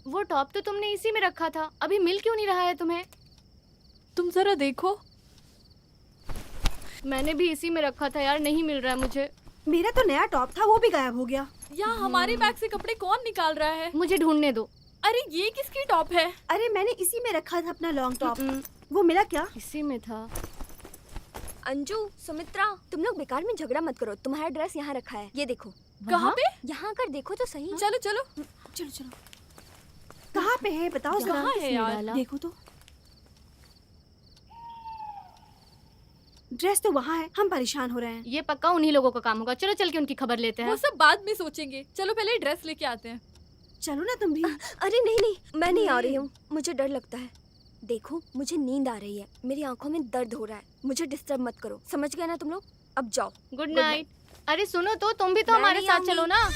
वो टॉप तो तुमने इसी में रखा था, अभी मिल क्यों नहीं रहा है तुम्हें? तुम जरा देखो। मैंने भी इसी में रखा था यार, नहीं मिल रहा है मुझे। मेरा तो नया टॉप था, वो भी गायब हो गया। यहाँ हमारे बैग से कपड़े कौन निकाल रहा है? मुझे ढूंढने दो। अरे ये किसकी टॉप है? अरे मैंने इसी में रखा था अपना लॉन्ग टॉप। वो मिला क्या? इसी में था। अंजू, सुमित्रा, तुम लोग बेकार में झगड़ा मत करो। तुम्हारा ड्रेस यहाँ रखा है, ये देखो। कहाँ पे? यहाँ कर देखो तो सही। चलो चलो चलो चलो। कहाँ पे है बताओ जरा। कहाँ है यार? देखो तो। ड्रेस तो वहाँ है, हम परेशान हो रहे हैं। ये पक्का उन्हीं लोगों का काम होगा। चलो चल के उनकी खबर लेते हैं। वो सब बाद में सोचेंगे। चलो पहले ड्रेस लेके आते हैं। चलो ना तुम भी। अरे नहीं नहीं, मैं नहीं आ रही हूँ, मुझे डर लगता है। देखो मुझे नींद आ रही है, मेरी आंखों में दर्द हो रहा है, मुझे डिस्टर्ब मत करो, समझ गए ना तुम लोग? अब जाओ। Good night. अरे सुनो तो, तुम भी तो हमारे साथ चलो ना।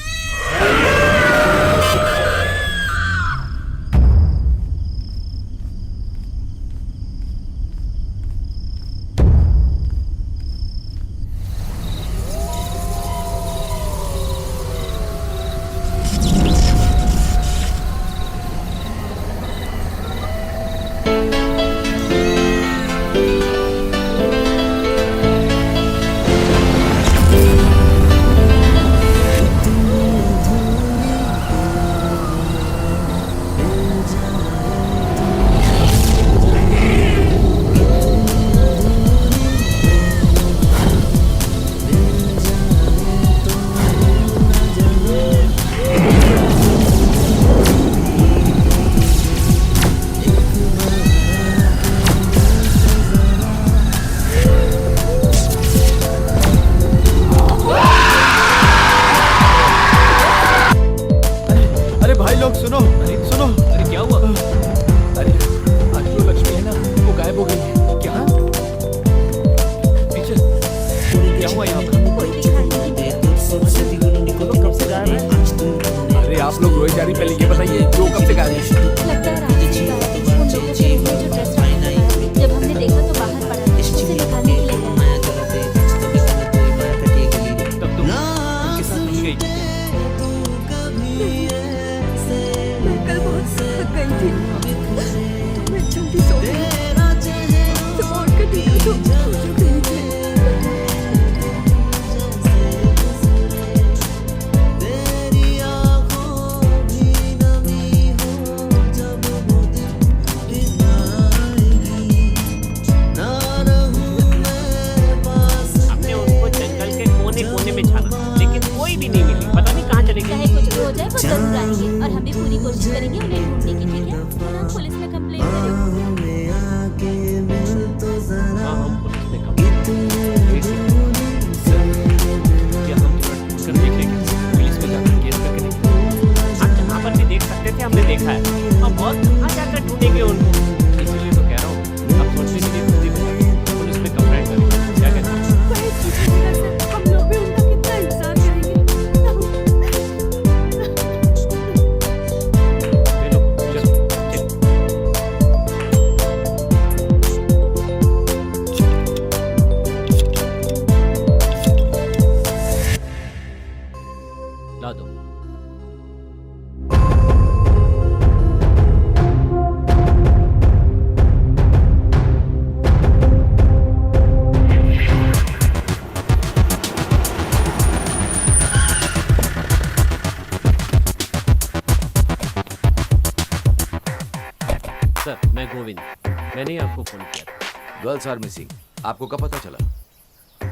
Girls are missing. आपको कब पता चला?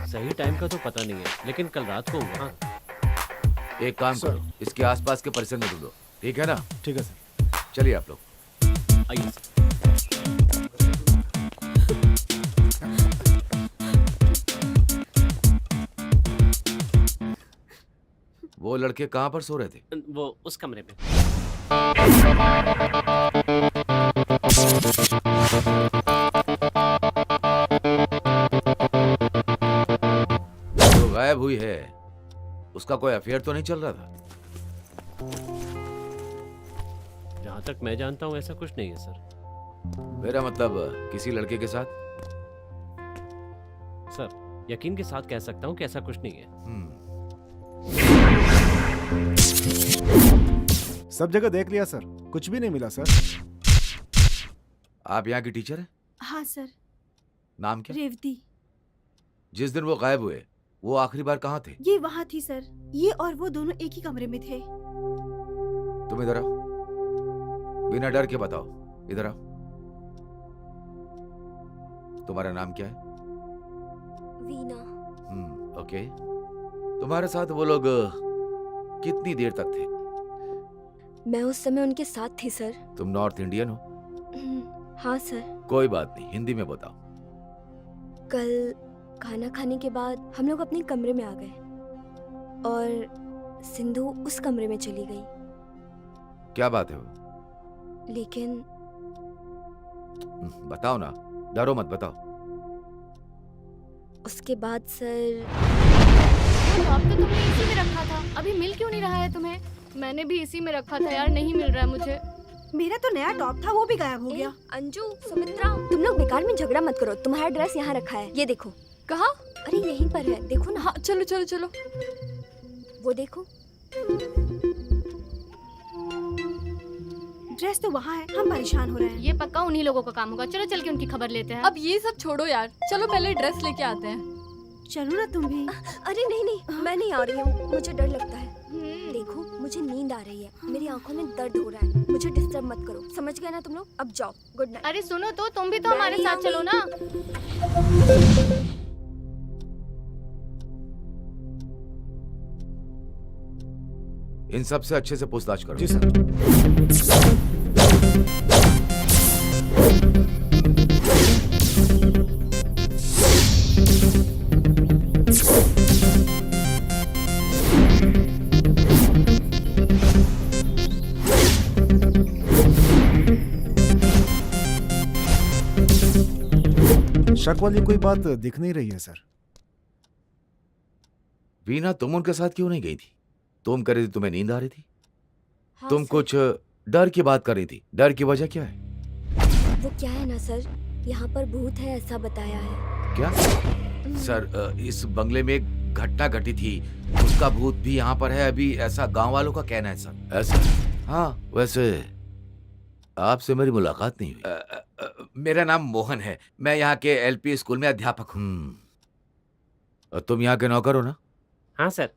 सही टाइम का तो पता नहीं है, लेकिन कल रात को हुआ। एक काम करो, इसके आसपास के परिसर में ढूंढो, ठीक है ना? ठीक है सर। चलिए आप लोग आइए। वो लड़के कहाँ पर सो रहे थे? वो उस कमरे में। जो गायब हुई है उसका कोई अफेयर तो नहीं चल रहा था? जहाँ तक मैं जानता हूँ ऐसा कुछ नहीं है सर। मेरा मतलब किसी लड़के के साथ? सर यकीन के साथ कह सकता हूँ कि ऐसा कुछ नहीं है। सब जगह देख लिया सर, कुछ भी नहीं मिला सर। आप यहाँ की टीचर हैं? हाँ सर। नाम क्या? रेवती। जिस दिन वो गायब हुए वो आखिरी बार कहाँ थे? ये वहाँ थी सर। ये और वो दोनों एक ही कमरे में थे। तुम इधर आओ, बिना डर के बताओ, इधर आओ। तुम्हारा नाम क्या है? वीना। ओके। तुम्हारे साथ वो लोग कितनी देर तक थे? मैं उस समय उनके साथ थी सर। तुम नॉर्थ इंडियन हो? हाँ सर। कोई बात नहीं, हिंदी में बताओ। कल खाना खाने के बाद हम लोग अपने कमरे में आ गए और सिंधु उस कमरे में चली गई। क्या बात है वो? लेकिन बताओ ना, डरो मत, बताओ। उसके बाद सर टॉप तो तुमने इसी में रखा था, अभी मिल क्यों नहीं रहा है तुम्हें? मैंने भी इसी में रखा था यार, नहीं मिल रहा है मुझे। मेरा तो नया टॉप था, वो भी गायब हो गया। अंजू, सुमित्रा, तुम लोग बेकार में झगड़ा मत करो। तुम्हारा ड्रेस यहाँ रखा है, ये देखो। कहाँ? अरे यहीं पर है, देखो ना। हाँ चलो चलो चलो। वो देखो। ड्रेस तो वहाँ है, हम परेशान हो रहे हैं। ये पक्का उन्हीं लोगों का काम होगा। चलो चल के उनकी खबर लेते हैं। अब ये सब छोड़ो यार, चलो पहले ड्रेस लेके आते हैं। चलो ना तुम भी। अरे नहीं नहीं, मैं नहीं आ रही हूँ, मुझे डर लगता है। देखो मुझे नींद आ रही है, मेरी आंखों में दर्द हो रहा है, मुझे डिस्टर्ब मत करो, समझ गए ना तुम लोग? अब जाओ, गुड नाइट। अरे सुनो तो, तुम भी तो हमारे साथ चलो ना। इन सब से अच्छे से पूछताछ करो। जी सर। शक वाली कोई बात दिख नहीं रही है सर। वीना, तुम उनके साथ क्यों नहीं गई थी? तुम कह रही थी तुम्हें नींद आ रही थी। हाँ, तुम सर। कुछ डर की बात कर रही थी। डर की वजह क्या है? वो क्या है ना सर, यहाँ पर भूत है ऐसा बताया है। क्या? सर, इस बंगले में एक घटना घटी थी, उसका भूत भी यहाँ पर है अभी, ऐसा गांव वालों का कहना है सर। ऐसा? हाँ, वैसे आपसे मेरी मुलाकात नहीं हुई। मेरा नाम मोहन है, मैं यहाँ के एलपी स्कूल में अध्यापक हूँ। तुम यहाँ के नौकर हो ना? हाँ सर,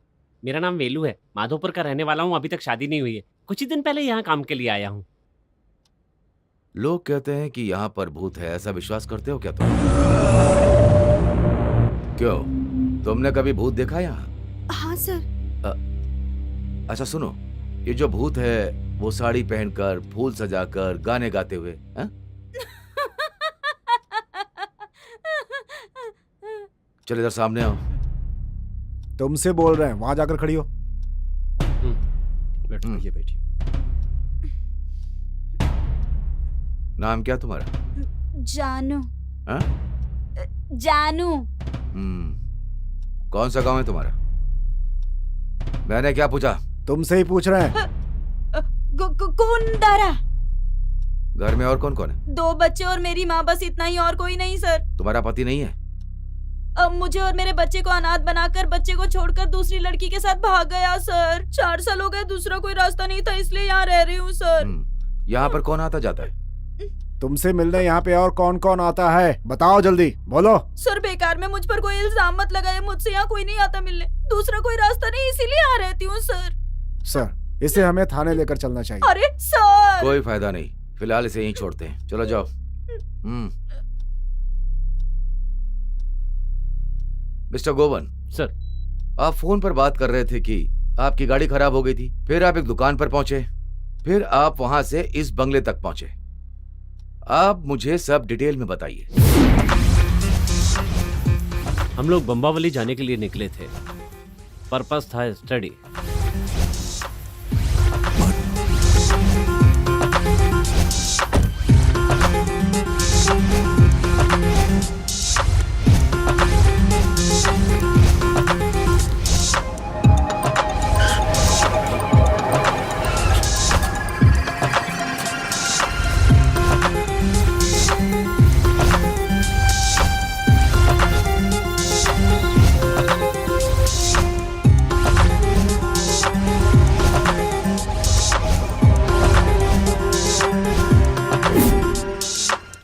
मेरा नाम वेलू है, माधोपुर का रहने वाला हूँ। अभी तक शादी नहीं हुई है, कुछ ही दिन पहले यहाँ काम के लिए आया हूँ। लोग कहते हैं कि यहाँ पर भूत है, ऐसा विश्वास करते हो क्या तुम? क्यों, तुमने कभी भूत देखा यहाँ? हाँ सर। अच्छा सुनो, ये जो भूत है वो साड़ी पहनकर, फूल सजाकर, गाने गाते हुए, हैं? चल इधर सामने आओ। तुमसे बोल रहे हैं, वहां जाकर खड़ी हो। बैठिए बैठिए। नाम क्या तुम्हारा? जानू। हाँ? जानू। कौन सा गांव है तुम्हारा? मैंने क्या पूछा? तुमसे ही पूछ रहे हैं। कुंदारा। घर में और कौन कौन है? 2 बच्चे और मेरी माँ, बस इतना ही, और कोई नहीं सर। तुम्हारा पति नहीं है? अब मुझे और मेरे बच्चे को अनाथ बनाकर बच्चे को छोड़कर दूसरी लड़की के साथ भाग गया सर। 4 साल हो गए, दूसरा कोई रास्ता नहीं था, इसलिए यहाँ रह रही हूँ सर। यहाँ पर कौन आता जाता है? तुमसे मिलने यहाँ पे और कौन कौन आता है, बताओ जल्दी, बोलो। सर बेकार में मुझ पर कोई इल्जाम मत लगाए, मुझसे यहाँ कोई नहीं आता मिलने, दूसरा कोई रास्ता नहीं, इसीलिए यहाँ रहती हूँ सर। सर, इसे हमें थाने लेकर चलना चाहिए। अरे सर! कोई फायदा नहीं, फिलहाल इसे यहीं छोड़ते हैं, चलो जाओ। मिस्टर गोवन। सर। आप फोन पर बात कर रहे थे कि आपकी गाड़ी खराब हो गई थी, फिर आप एक दुकान पर पहुंचे, फिर आप वहां से इस बंगले तक पहुंचे। आप मुझे सब डिटेल में बताइए। हम लोग बम्बावली जाने के लिए निकले थे, पर्पस था स्टडी।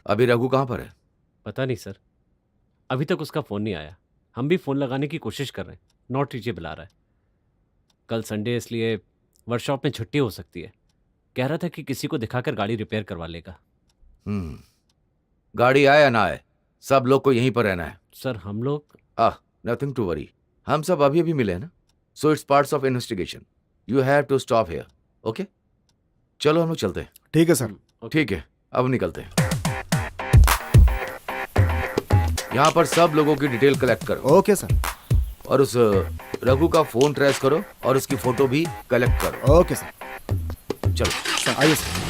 अभी रघु कहाँ पर है? पता नहीं सर, अभी तक उसका फोन नहीं आया। हम भी फ़ोन लगाने की कोशिश कर रहे हैं, नॉट रीचेबल आ रहा है। कल संडे इसलिए वर्कशॉप में छुट्टी हो सकती है। कह रहा था कि किसी को दिखाकर गाड़ी रिपेयर करवा लेगा। गाड़ी आए या ना आए, सब लोग को यहीं पर रहना है। सर हम लोग नथिंग टू वरी, हम सब अभी अभी मिले हैं ना, so it's parts of investigation. You have to stop here, okay? चलो हम लोग चलते हैं। ठीक है सर। ठीक है, अब निकलते हैं। यहाँ पर सब लोगों की डिटेल कलेक्ट करो। Okay sir. और उस रघु का फोन ट्रेस करो और उसकी फोटो भी कलेक्ट करो। Okay sir. चलो सर आइए सर।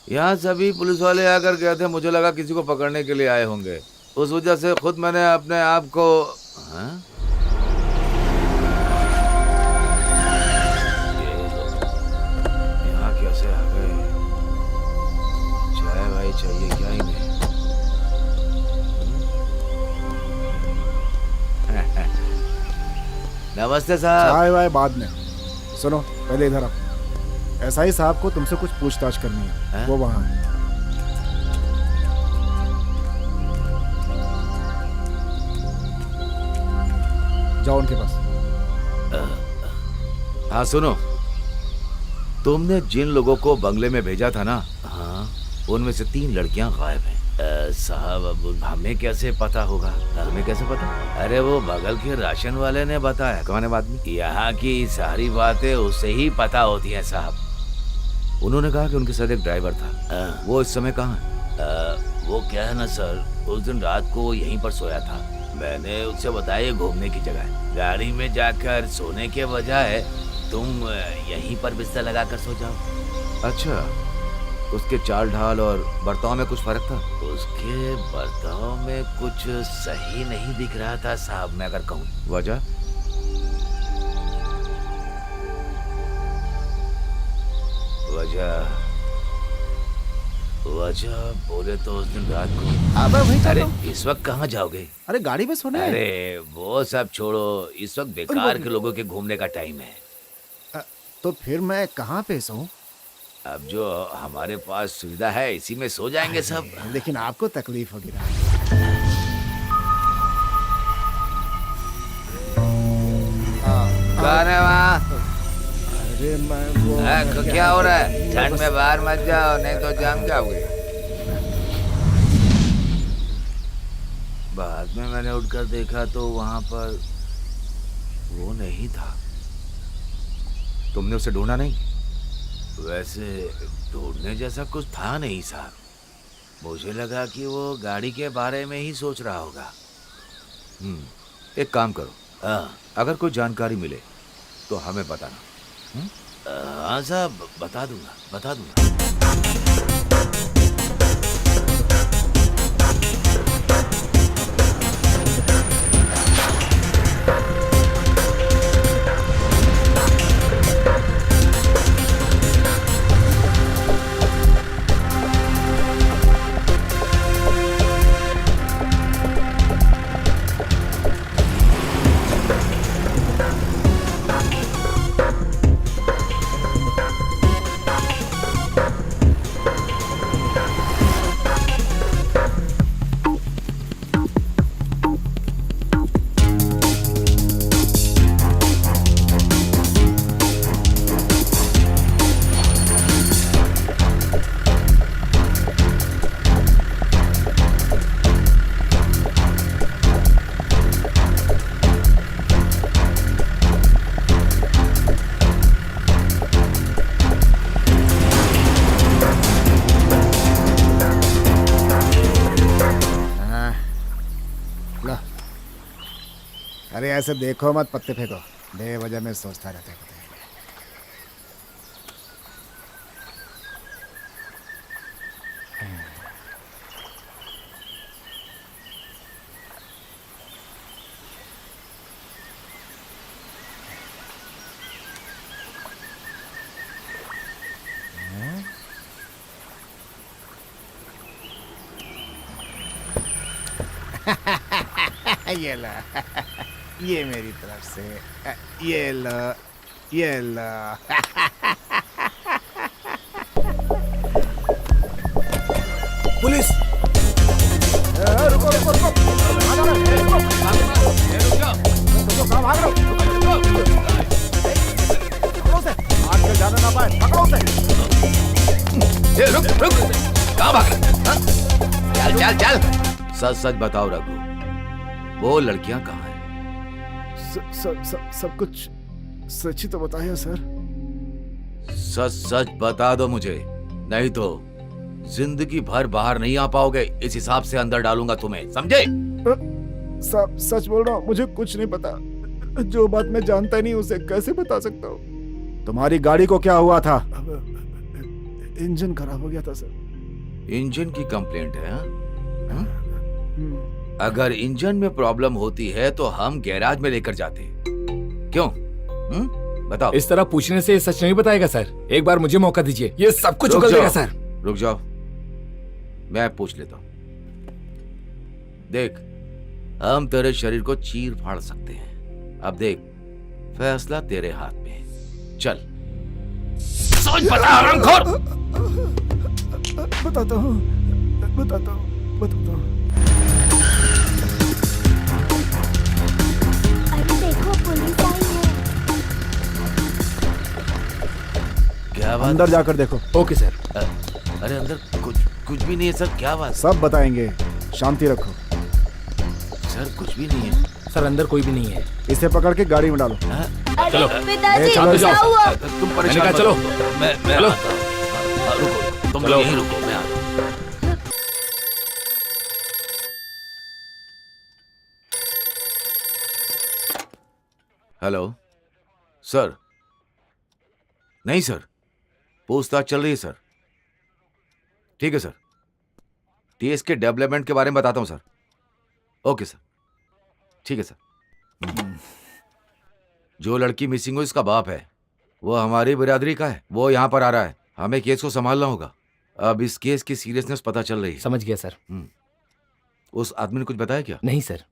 यहाँ सभी पुलिस वाले आकर गए थे, मुझे लगा किसी को पकड़ने के लिए आए होंगे, उस वजह से खुद मैंने अपने आप को यहाँ कैसे आ गए? चाय भाई चाहिए क्या ही नहीं? नमस्ते साहब। चाय वाय बाद में, सुनो पहले इधर आओ। एसआई साहब को तुमसे कुछ पूछताछ करनी है। वो वहाँ है। जाओ उनके पास। हाँ सुनो, तुमने जिन लोगों को बंगले में भेजा था ना, हाँ, उनमें से 3 लड़कियां गायब हैं। साहब अब हमें कैसे पता होगा? हमें कैसे पता? अरे वो बगल के राशन वाले ने बताया। कौन है आदमी? यहाँ की सारी बातें उससे ही पता होती हैं साहब। उन्होंने कहा कि उनके साथ एक ड्राइवर था। वो इस समय कहाँ है? वो क्या है ना सर, उस दिन रात को यहीं पर सोया था। मैंने उससे बताया घूमने की जगह है, गाड़ी में जाकर सोने के बजाय तुम यहीं पर बिस्तर लगाकर सो जाओ। अच्छा, उसके चाल ढाल और बर्ताव में कुछ फर्क था? उसके बर्ताव में कुछ सही नहीं दिख रहा था साहब, मैं अगर कहूँ। वजह? वजह बोले तो उस दिन रात को। अरे इस वक्त कहाँ जाओगे? अरे गाड़ी में सोने। अरे वो सब छोड़ो, इस वक्त बेकार के लोगों के घूमने का टाइम है। तो फिर मैं कहाँ पे सोऊं? अब जो हमारे पास सुविधा है इसी में सो जाएंगे सब। लेकिन आपको तकलीफ होगी ना। कौन है वहाँ? अरे मैं वो क्या हो रहा है? ठंड में बाहर मत जाओ, नहीं तो जम जाओगे। बाद में मैंने उठकर देखा तो वहाँ पर वो नहीं था। तुमने उसे ढूंढा नहीं? वैसे ढूंढने जैसा कुछ था नहीं साहब। मुझे लगा कि वो गाड़ी के बारे में ही सोच रहा होगा। एक काम करो, अगर कोई जानकारी मिले तो हमें बताना। हाँ साहब, बता दूंगा। अरे ऐसे देखो मत, पत्ते फेंको, बेवजह में सोचता रहता है। ये लो, ये मेरी तरफ से, ये लो, ये लो। पुलिस! रुको रुको रुको! कहाँ भाग रहे हो? पकड़ो उसे! आगे जाने ना पाए, पकड़ो उसे! रुक रुक! कहाँ भाग रहे? चल चल चल! सच सच बताओ रघु, वो लड़कियां कहाँ हैं? सब कुछ सच ही तो बताया सर। सच सच बता दो मुझे, नहीं तो जिंदगी भर बाहर नहीं आ पाओगे। इस हिसाब से अंदर डालूंगा तुम्हें, समझे? सच बोल रहा हूँ, मुझे कुछ नहीं पता। जो बात मैं जानता नहीं उसे कैसे बता सकता हूँ। तुम्हारी गाड़ी को क्या हुआ था? इंजन खराब हो गया था सर। इंजन की कंप्लेंट है? हाँ? अगर इंजन में प्रॉब्लम होती है तो हम गैराज में लेकर जाते। क्यों? बताओ। इस तरह पूछने से सच नहीं बताएगा सर। एक बार मुझे मौका दीजिए, ये सब कुछ उगल देगा सर। रुक जाओ, मैं पूछ लेता हूँ। देख, हम तेरे शरीर को चीर फाड़ सकते हैं। अब देख, फैसला तेरे हाथ में है। चल सोच, बता हरामखोर। बताता हूँ। अरे देखो, पुलिस आई है। क्या बात? अंदर जाकर देखो। Okay sir. अरे अंदर कुछ भी नहीं है सर। क्या बात? सब बताएंगे, शांति रखो। सर कुछ भी नहीं है सर, अंदर कोई भी नहीं है। इसे पकड़ के गाड़ी में डालो। चलो पिताजी, चलो, क्या हुआ? तुम परेशान मत चलो। हो। मैं चलो। आता हूँ। रुको, तुम चलो। यहीं रुको, मैं आता हूँ। Hello sir. नहीं सर, पूछताछ चल रही है सर। ठीक है सर, टीएस के डेवलपमेंट के बारे में बताता हूं सर। ओके सर, ठीक है सर। जो लड़की मिसिंग हुई इसका बाप है, वो हमारी बिरादरी का है। वो यहां पर आ रहा है, हमें केस को संभालना होगा। अब इस केस की सीरियसनेस पता चल रही है। समझ गया सर। उस आदमी ने कुछ बताया क्या? नहीं सर।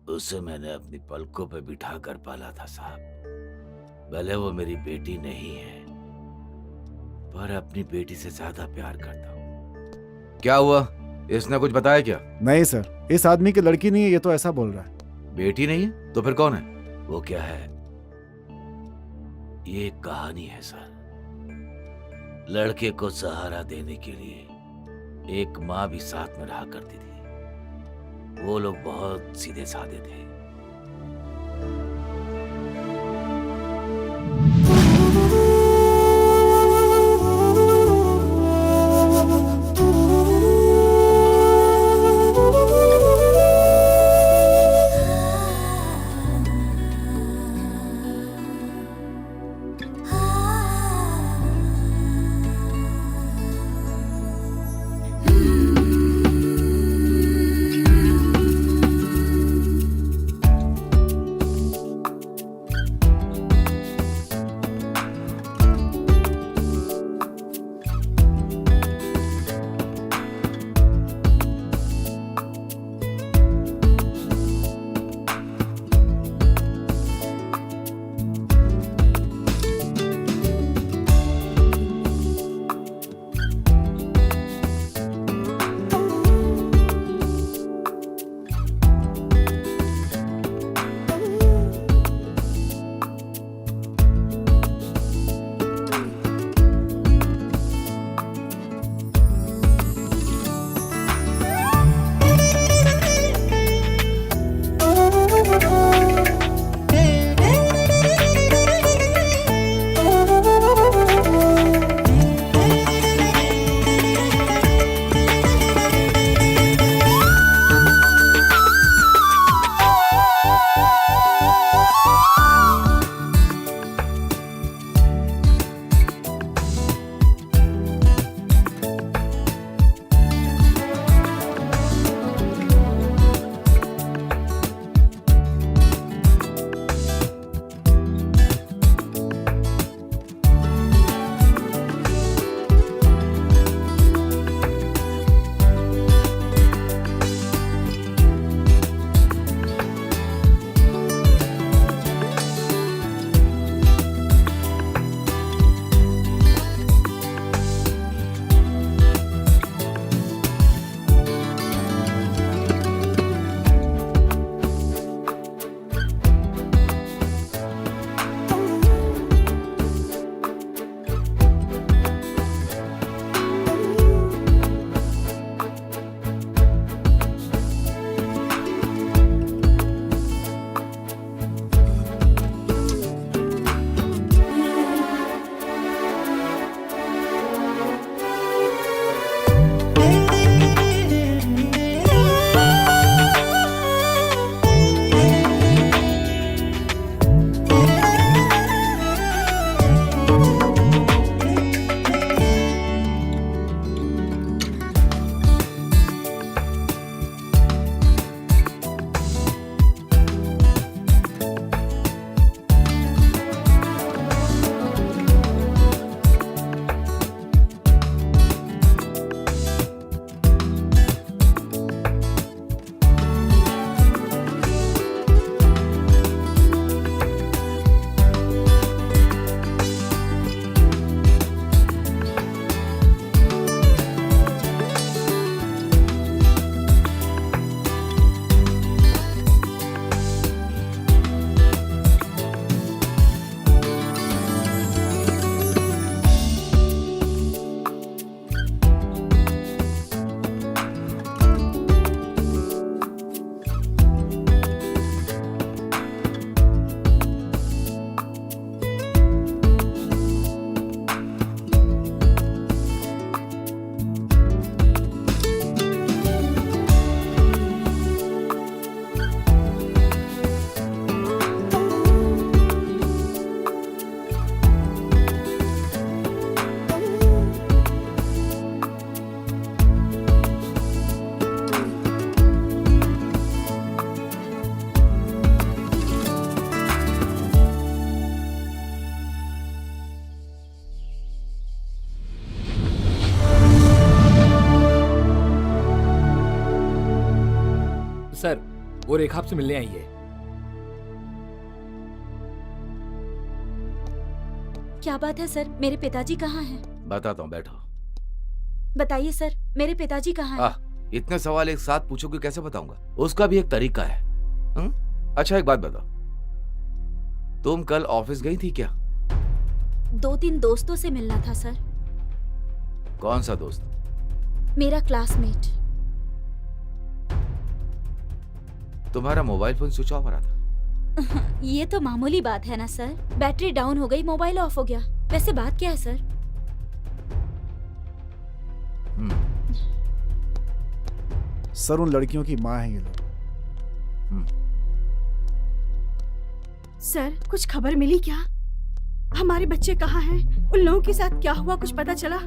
उसे मैंने अपनी पलकों पे बिठा कर पाला था साहब। भले वो मेरी बेटी नहीं है, पर अपनी बेटी से ज्यादा प्यार करता हूँ। क्या हुआ? इसने कुछ बताया क्या? नहीं सर, इस आदमी की लड़की नहीं है, ये तो ऐसा बोल रहा है। बेटी नहीं है तो फिर कौन है? वो क्या है? ये एक कहानी है सर। लड़के को सहारा देने के लिए एक माँ भी साथ में रहा करती थी। वो लोग बहुत सीधे साधे थे। सर, वो रेखा आपसे मिलने आई है। क्या बात है सर? मेरे पिताजी कहाँ हैं? बताता हूँ, बैठो। बताइए सर, मेरे पिताजी कहाँ हैं? इतने सवाल एक साथ पूछोगे कैसे बताऊंगा? उसका भी एक तरीका है। अच्छा एक बात बताओ, तुम कल ऑफिस गई थी क्या? 2-3 दोस्तों से मिलना था सर। कौन सा दोस्त? मेरा क्लासमेट। तुम्हारा मोबाइल फोन स्विच ऑफ आ रहा था। ये तो मामूली बात है ना सर, बैटरी डाउन हो गई, मोबाइल ऑफ हो गया। वैसे बात क्या है सर? सर उन लड़कियों की माँ है ये लोग। सर कुछ खबर मिली क्या? हमारे बच्चे कहाँ हैं? उन लोगों के साथ क्या हुआ, कुछ पता चला?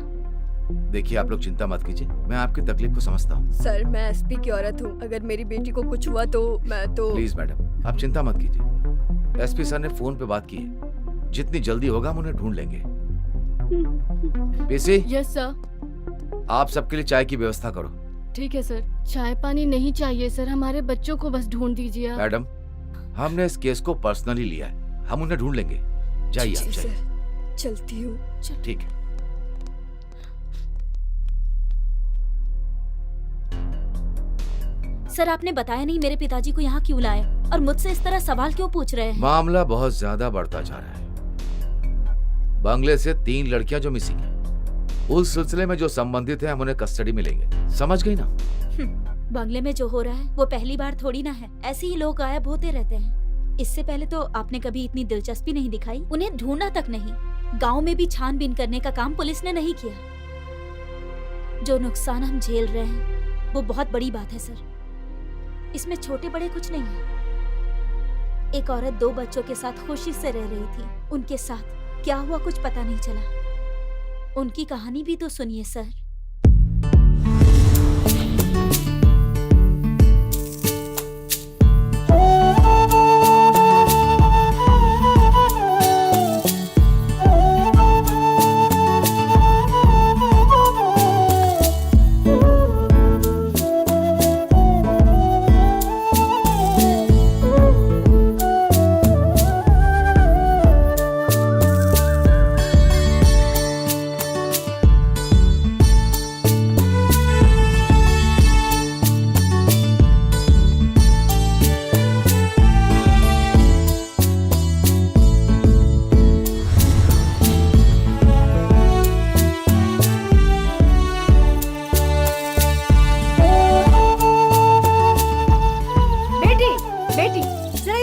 देखिए आप लोग चिंता मत कीजिए, मैं आपकी तकलीफ को समझता हूँ। सर मैं एसपी की औरत हूँ, अगर मेरी बेटी को कुछ हुआ तो मैं तो। प्लीज मैडम आप चिंता मत कीजिए, एसपी सर ने फोन पे बात की है, जितनी जल्दी होगा हम उन्हें ढूंढ लेंगे। PC, yes sir. आप सबके लिए चाय की व्यवस्था करो। ठीक है सर। चाय पानी नहीं चाहिए सर, हमारे बच्चों को बस ढूंढ दीजिए आप। मैडम हमने इस केस को पर्सनली लिया है, हम उन्हें ढूंढ लेंगे। जाइए आप जाइए। चलती हूँ। ठीक है। सर आपने बताया नहीं मेरे पिताजी को यहाँ क्यों लाए और मुझसे इस तरह सवाल क्यों पूछ रहे हैं? मामला बहुत ज्यादा बढ़ता जा रहा है। बंगले से 3 लड़कियां जो मिसिंग हैं, उस सिलसिले में जो संबंधित है हम उन्हें कस्टडी में लेंगे, समझ गई ना? बंगले में जो हो रहा है वो पहली बार थोड़ी ना है, ऐसे ही लोग गायब होते रहते हैं। इससे पहले तो आपने कभी इतनी दिलचस्पी नहीं दिखाई, उन्हें ढूंढना तक नहीं। गांव में भी छानबीन करने का काम पुलिस ने नहीं किया। जो नुकसान हम झेल रहे हैं वो बहुत बड़ी बात है सर, इसमें छोटे बड़े कुछ नहीं है। एक औरत 2 बच्चों के साथ खुशी से रह रही थी, उनके साथ क्या हुआ कुछ पता नहीं चला। उनकी कहानी भी तो सुनिए सर।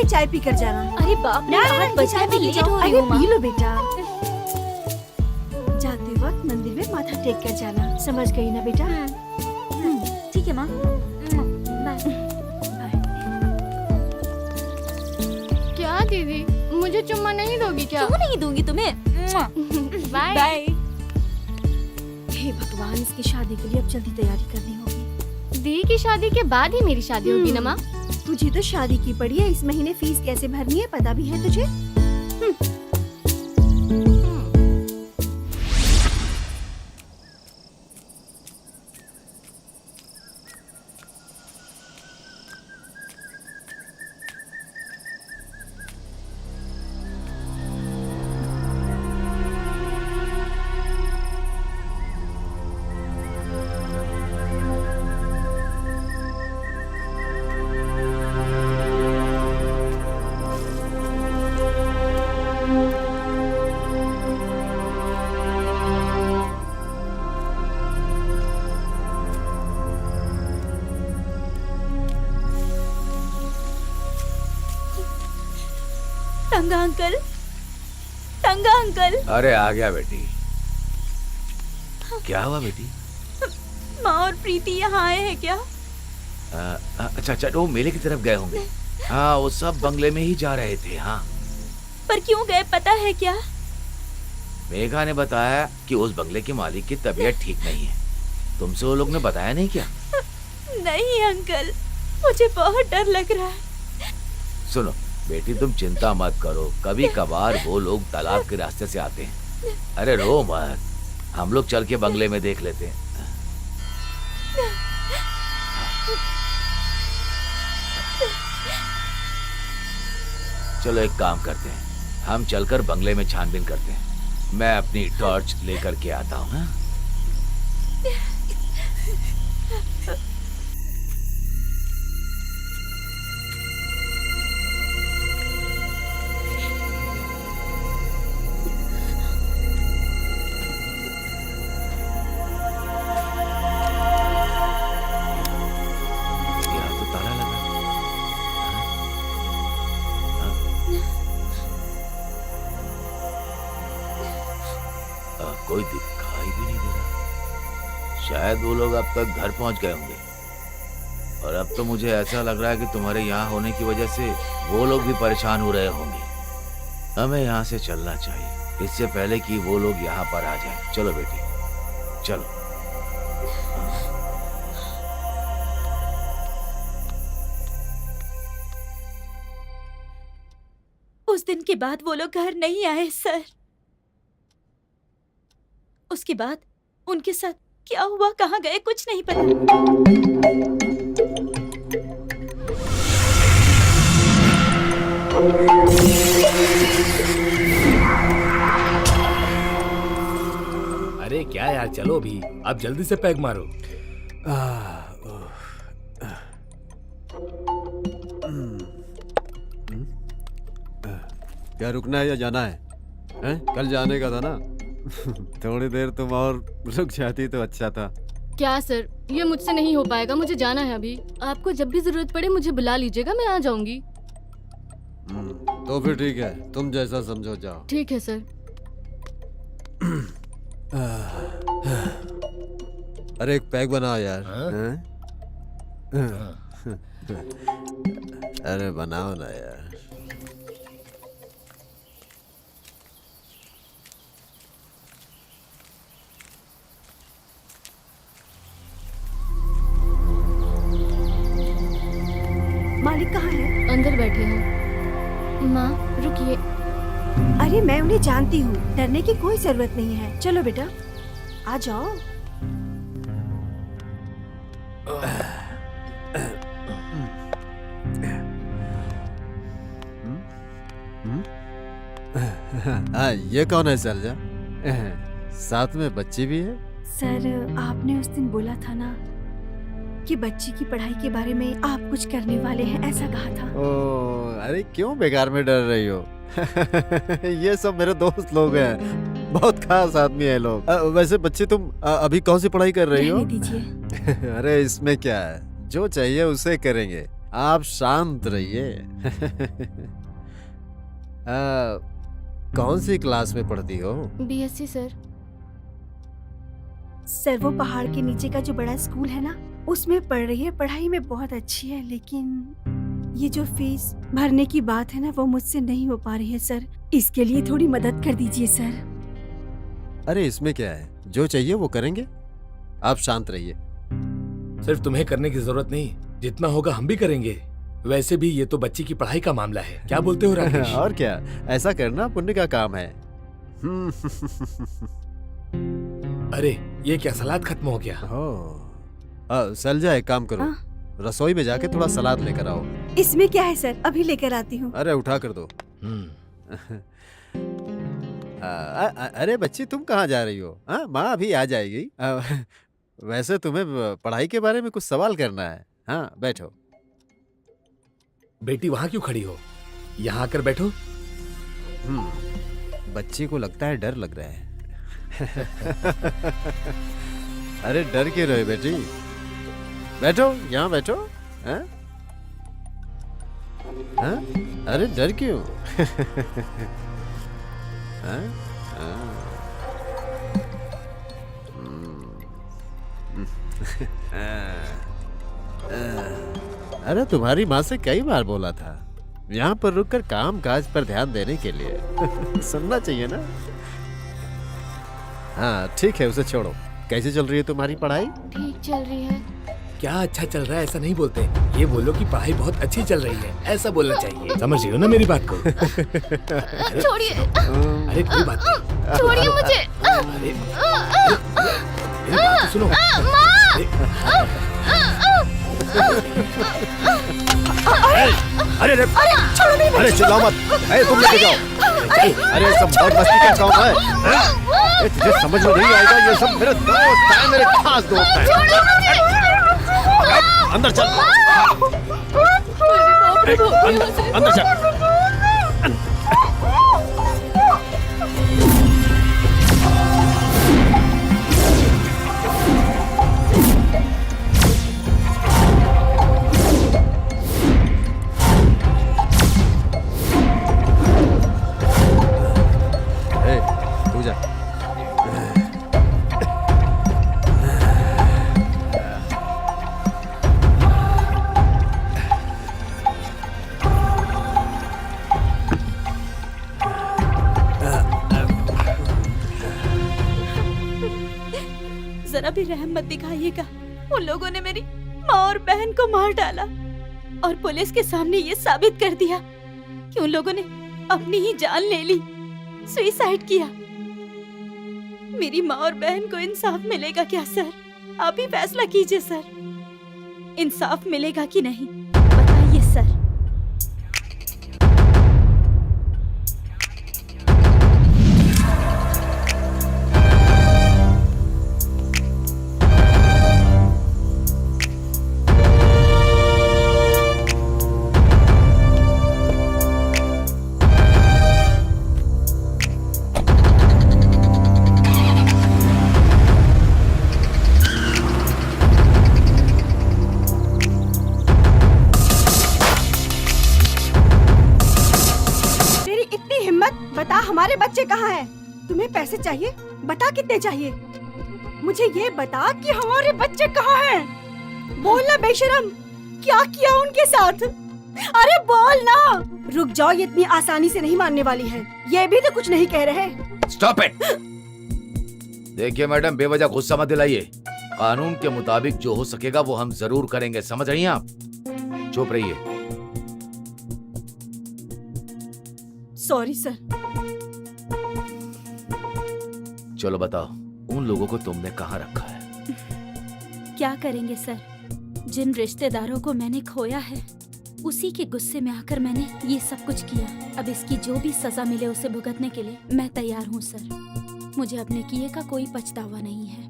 चाय पी कर जाना। अरे बाप रे, 8 बजे मैं लेट हो रही हूँ। पी लो बेटा। जाते वक्त मंदिर में माथा टेक कर जाना, समझ गई ना बेटा? ठीक है माँ, बाय। क्या दीदी, मुझे चुम्मा नहीं दोगी क्या? क्यों नहीं दूंगी तुम्हें? Bye bye. हे भगवान, इसकी शादी के लिए अब जल्दी तैयारी करनी होगी। दी की शादी के बाद ही मेरी शादी होगी ना माँ? तुझे तो शादी की पड़ी है, इस महीने फीस कैसे भरनी है पता भी है तुझे? टंगा अंकल, टंगा अंकल। अरे आ गया बेटी। क्या हुआ बेटी? माँ और प्रीति यहाँ आए हैं क्या? अच्छा अच्छा, वो मेले की तरफ गए होंगे। हाँ वो सब बंगले में ही जा रहे थे। हाँ पर क्यों गए पता है क्या? मेघा ने बताया कि उस बंगले के मालिक की तबीयत ठीक नहीं है। तुमसे वो लोग ने बताया नहीं क्या? नहीं अंकल, मुझे बहुत डर लग रहा है। सुनो बेटी, तुम चिंता मत करो, कभी कभार वो लोग तालाब के रास्ते से आते हैं। अरे रो मत, हम लोग चल के बंगले में देख लेते हैं। चलो एक काम करते हैं, हम चलकर बंगले में छानबीन करते हैं। मैं अपनी टॉर्च लेकर के आता हूँ। हाँ? यहाँ तो ताला लगा। कोई दिखाई भी नहीं दे रहा। शायद वो लोग अब तक घर पहुंच गए होंगे। और अब तो मुझे ऐसा लग रहा है कि तुम्हारे यहाँ होने की वजह से वो लोग भी परेशान हो रहे होंगे। हमें यहाँ से चलना चाहिए इससे पहले कि वो लोग यहाँ पर आ जाएं। चलो बेटी, चलो। उस दिन के बाद वो लोग घर नहीं आए सर। उसके बाद उनके साथ क्या हुआ, कहाँ गए, कुछ नहीं पता। अरे क्या यार, चलो भी, अब जल्दी से पैग मारो। क्या रुकना है या जाना है? हैं? कल जाने का था ना। थोड़ी देर तुम और रुक जाती तो अच्छा था। क्या सर, ये मुझसे नहीं हो पाएगा, मुझे जाना है अभी। आपको जब भी जरूरत पड़े मुझे बुला लीजिएगा, मैं आ जाऊंगी। तो फिर ठीक है, तुम जैसा समझो जाओ। ठीक है सर। अरे एक पैग बनाओ यार। अरे बनाओ ना यार। मालिक कहाँ है? अंदर बैठे हैं। माँ रुकिए। अरे मैं उन्हें जानती हूँ, डरने की कोई जरूरत नहीं है। चलो बेटा, आ जाओ। हाँ, ये कौन है सलजा? साथ में बच्ची भी है? सर, आपने उस दिन बोला था ना कि बच्ची की पढ़ाई के बारे में आप कुछ करने वाले हैं, ऐसा कहा था। ओ, अरे क्यों बेकार में डर रही हो? ये सब मेरे दोस्त लोग हैं, बहुत खास आदमी है लोग। वैसे बच्ची, तुम अभी कौन सी पढ़ाई कर रही हो? रहने दीजिए। अरे इसमें क्या है, जो चाहिए उसे करेंगे, आप शांत रहिए। कौन सी क्लास में पढ़ती हो? BSc sir. सर, वो पहाड़ के नीचे का जो बड़ा स्कूल है ना, उसमें पढ़ रही है। पढ़ाई में बहुत अच्छी है, लेकिन ये जो फीस भरने की बात है ना, वो मुझसे नहीं हो पा रही है सर। इसके लिए थोड़ी मदद कर दीजिए सर। अरे इसमें क्या है, जो चाहिए वो करेंगे, आप शांत रहिए। सिर्फ तुम्हें करने की जरूरत नहीं, जितना होगा हम भी करेंगे। वैसे भी ये तो बच्ची की पढ़ाई का मामला है, क्या बोलते हो राकेश? और क्या, ऐसा करना पुण्य का काम है। अरे ये क्या, सलाद खत्म हो गया? सलजा, एक काम करो, रसोई में जाके थोड़ा सलाद लेकर आओ। इसमें क्या है सर, अभी लेकर आती हूँ। अरे उठा कर दो। अरे बच्ची, तुम कहाँ जा रही हो? माँ अभी आ जाएगी। वैसे तुम्हें पढ़ाई के बारे में कुछ सवाल करना है। हाँ बैठो। बेटी वहाँ क्यों खड़ी हो, यहाँ आकर बैठो। बच्ची को लगता है डर लग रहा है। अरे डर क्यों रहे बेटी, बैठो, यहाँ बैठो। हाँ? हाँ? अरे डर क्यों? हाँ? अरे तुम्हारी माँ से कई बार बोला था यहाँ पर रुककर काम काज पर ध्यान देने के लिए। सुनना चाहिए ना। हाँ ठीक है, उसे छोड़ो। कैसे चल रही है तुम्हारी पढ़ाई? ठीक चल रही है। क्या अच्छा चल रहा है ऐसा नहीं बोलते, ये बोलो कि पढ़ाई बहुत अच्छी चल रही है, ऐसा बोलना चाहिए। समझ रही हो ना मेरी बात को? छोड़िए। अरे कोई बात नहीं, छोड़िए मुझे। अरे मेरी बात तो सुनो। अरे अरे छोड़ो नहीं अरे चिल्लाओ मत। अरे तुम लेके जाओ। अरे सब बहुत मस्ती का काम है, हैं? तुझे समझ में नहीं आएगा, ये सब मेरे दोस्त हैं, मेरे खास दोस्त हैं। अंदर चल, अंदर चल। जरा भी रहम मत दिखाइएगा। उन लोगों ने मेरी माँ और बहन को मार डाला और पुलिस के सामने ये साबित कर दिया कि उन लोगों ने अपनी ही जान ले ली, सुसाइड किया। मेरी माँ और बहन को इंसाफ मिलेगा क्या सर? आप ही फैसला कीजिए सर, इंसाफ मिलेगा कि नहीं, बताइए सर। बता हमारे बच्चे कहाँ हैं? तुम्हें पैसे चाहिए? बता कितने चाहिए? मुझे ये बता कि हमारे बच्चे कहाँ हैं? बोल ना बेशरम, क्या किया उनके साथ? अरे बोल ना। रुक जाओ, ये इतनी आसानी से नहीं मानने वाली है। ये भी तो कुछ नहीं कह रहे। Stop it. देखिए मैडम, बेवजह गुस्सा मत दिलाइए। कानून के मुताबिक जो हो सकेगा वो हम जरूर करेंगे, समझ रही हैं आप? चुप रहिए। Sorry sir. चलो बताओ, उन लोगों को तुमने कहाँ रखा है? क्या करेंगे सर, जिन रिश्तेदारों को मैंने खोया है उसी के गुस्से में आकर मैंने ये सब कुछ किया। अब इसकी जो भी सजा मिले उसे भुगतने के लिए मैं तैयार हूँ सर। मुझे अपने किए का कोई पछतावा नहीं है।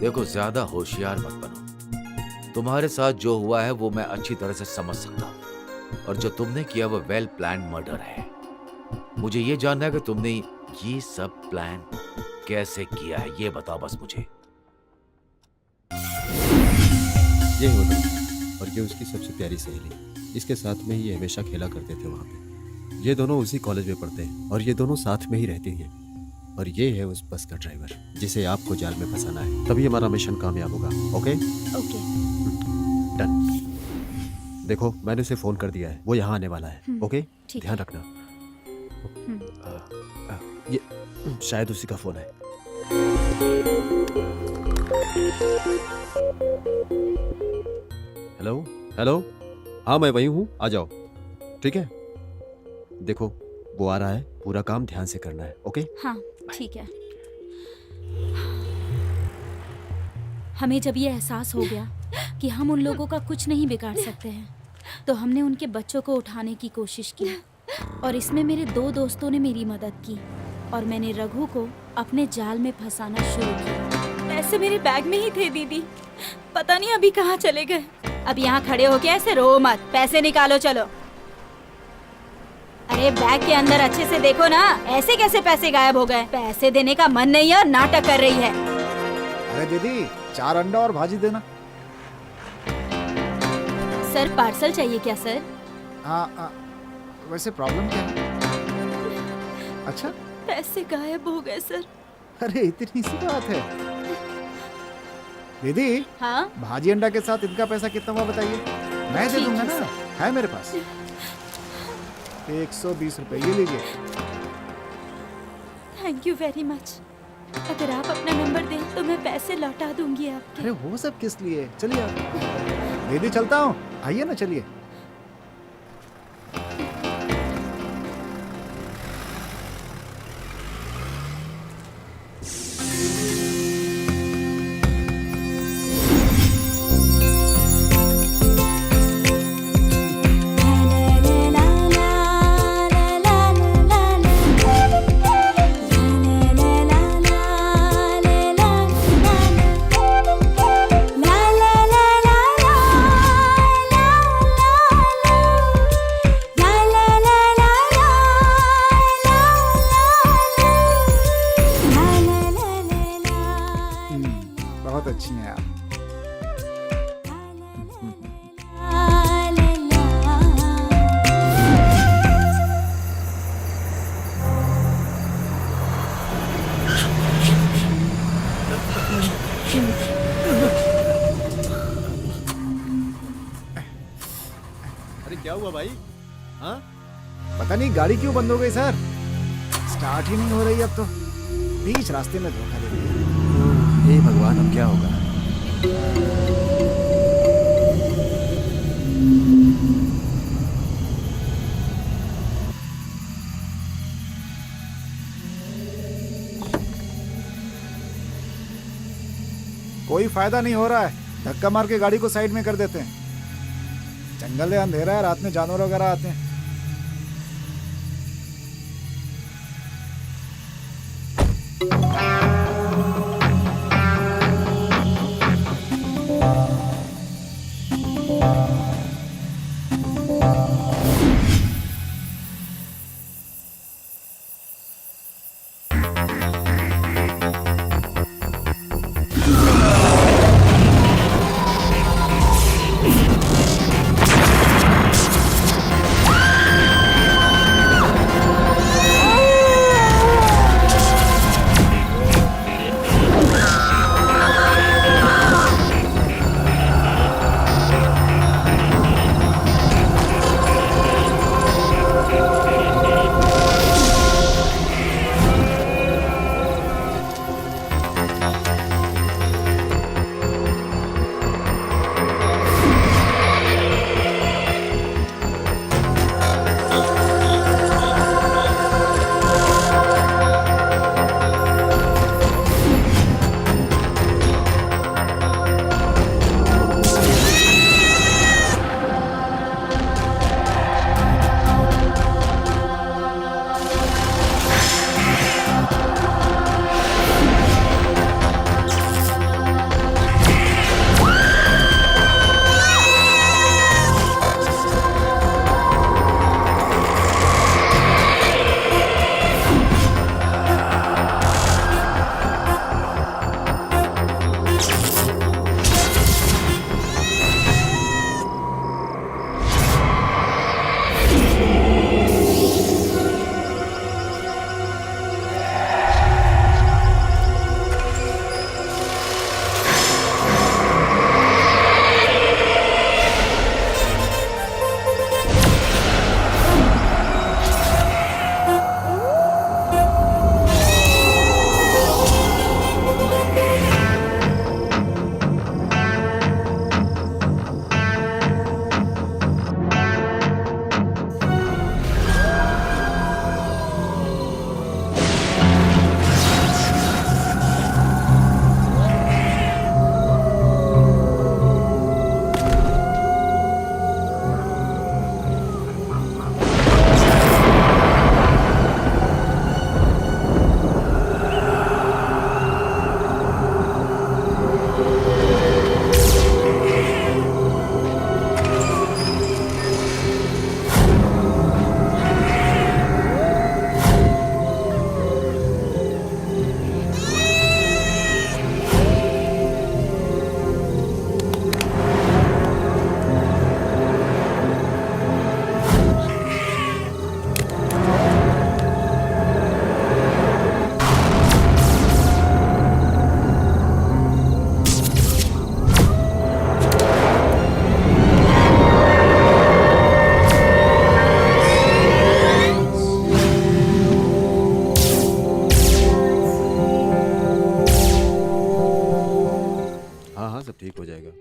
देखो, ज्यादा होशियार मत बनो। तुम्हारे साथ जो हुआ है वो मैं अच्छी तरह से समझ सकता हूँ, और जो तुमने किया वो वेल प्लान मर्डर है। मुझे ये जानना है कि तुमने ये सब प्लान कैसे किया है, ये बताओ बस मुझे। ये होता, और ये उसकी सबसे प्यारी सहेली। इसके साथ में ही ये हमेशा खेला करते थे वहाँ पे। ये दोनों उसी कॉलेज में पढ़ते हैं और ये दोनों साथ में ही रहती हैं। और ये है उस बस का ड्राइवर जिसे आपको जाल में फंसाना है, तभी हमारा मिशन कामयाब होगा। Okay okay done. देखो, मैंने उसे फोन कर दिया है, वो यहाँ आने वाला है। ओके, ध्यान रखना। ये शायद उसी का फोन है। हेलो हेलो, हाँ मैं वही हूँ, आ जाओ। ठीक है, देखो वो आ रहा है, पूरा काम ध्यान से करना है। ओके हाँ ठीक है। हमें जब ये एहसास हो गया कि हम उन लोगों का कुछ नहीं बिगाड़ सकते हैं, तो हमने उनके बच्चों को उठाने की कोशिश की, और इसमें मेरे 2 दोस्तों ने मेरी मदद की, और मैंने रघु को अपने जाल में फंसाना शुरू किया। पैसे मेरे बैग में ही थे दीदी, पता नहीं अभी कहाँ चले गए। अब यहाँ खड़े होके ऐसे रो मत, पैसे निकालो चलो। अरे बैग के अंदर अच्छे से देखो ना, ऐसे कैसे पैसे गायब हो गए? पैसे देने का मन नहीं है और नाटक कर रही है। अरे दीदी, 4 अंडा और भाजी देना। सर पार्सल चाहिए क्या सर? हाँ, वैसे प्रॉब्लम क्या है? अच्छा, पैसे गायब हो गए सर। अरे इतनी सी बात है। दीदी, हाँ भाजी अंडा के साथ इनका पैसा कितना हुआ बताइए? मैं दे दूंगा ना, है मेरे पास 120 रुपए, ये लीजिए। Thank you very much. अगर आप अपना नंबर दें तो मैं पैसे लौटा दूंगी आपके। अरे वो सब किस लिए? चलिए आप। दीदी चलता हूँ, आइए ना, चलिए। बहुत अच्छी हैं यार। अरे क्या हुआ भाई? हाँ? पता नहीं गाड़ी क्यों बंद हो गई सर, स्टार्ट ही नहीं हो रही अब तो, बीच रास्ते में धोखा दे दिया। हे भगवान, अब क्या होगा? कोई फायदा नहीं हो रहा है, धक्का मार के गाड़ी को साइड में कर देते हैं। जंगल है, अंधेरा है, रात में जानवर वगैरह आते हैं।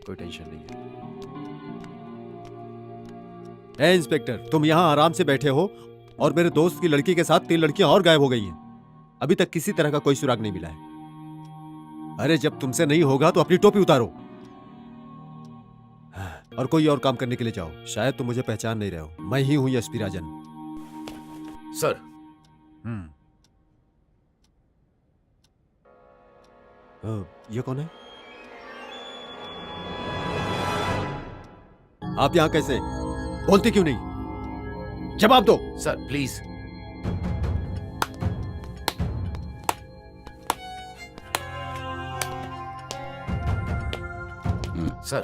कोई टेंशन नहीं है। ए इंस्पेक्टर, तुम यहाँ आराम से बैठे हो और मेरे दोस्त की लड़की के साथ 3 लड़कियां और गायब हो गई हैं। अभी तक किसी तरह का कोई सुराग नहीं मिला है। अरे जब तुमसे नहीं होगा तो अपनी टोपी उतारो और कोई और काम करने के लिए जाओ। शायद तुम मुझे पहचान नहीं रहे हो, मैं ही हूं एसपी राजन। सर। ये कौन है? आप यहां कैसे? बोलते क्यों नहीं? जवाब दो। Sir please. सर,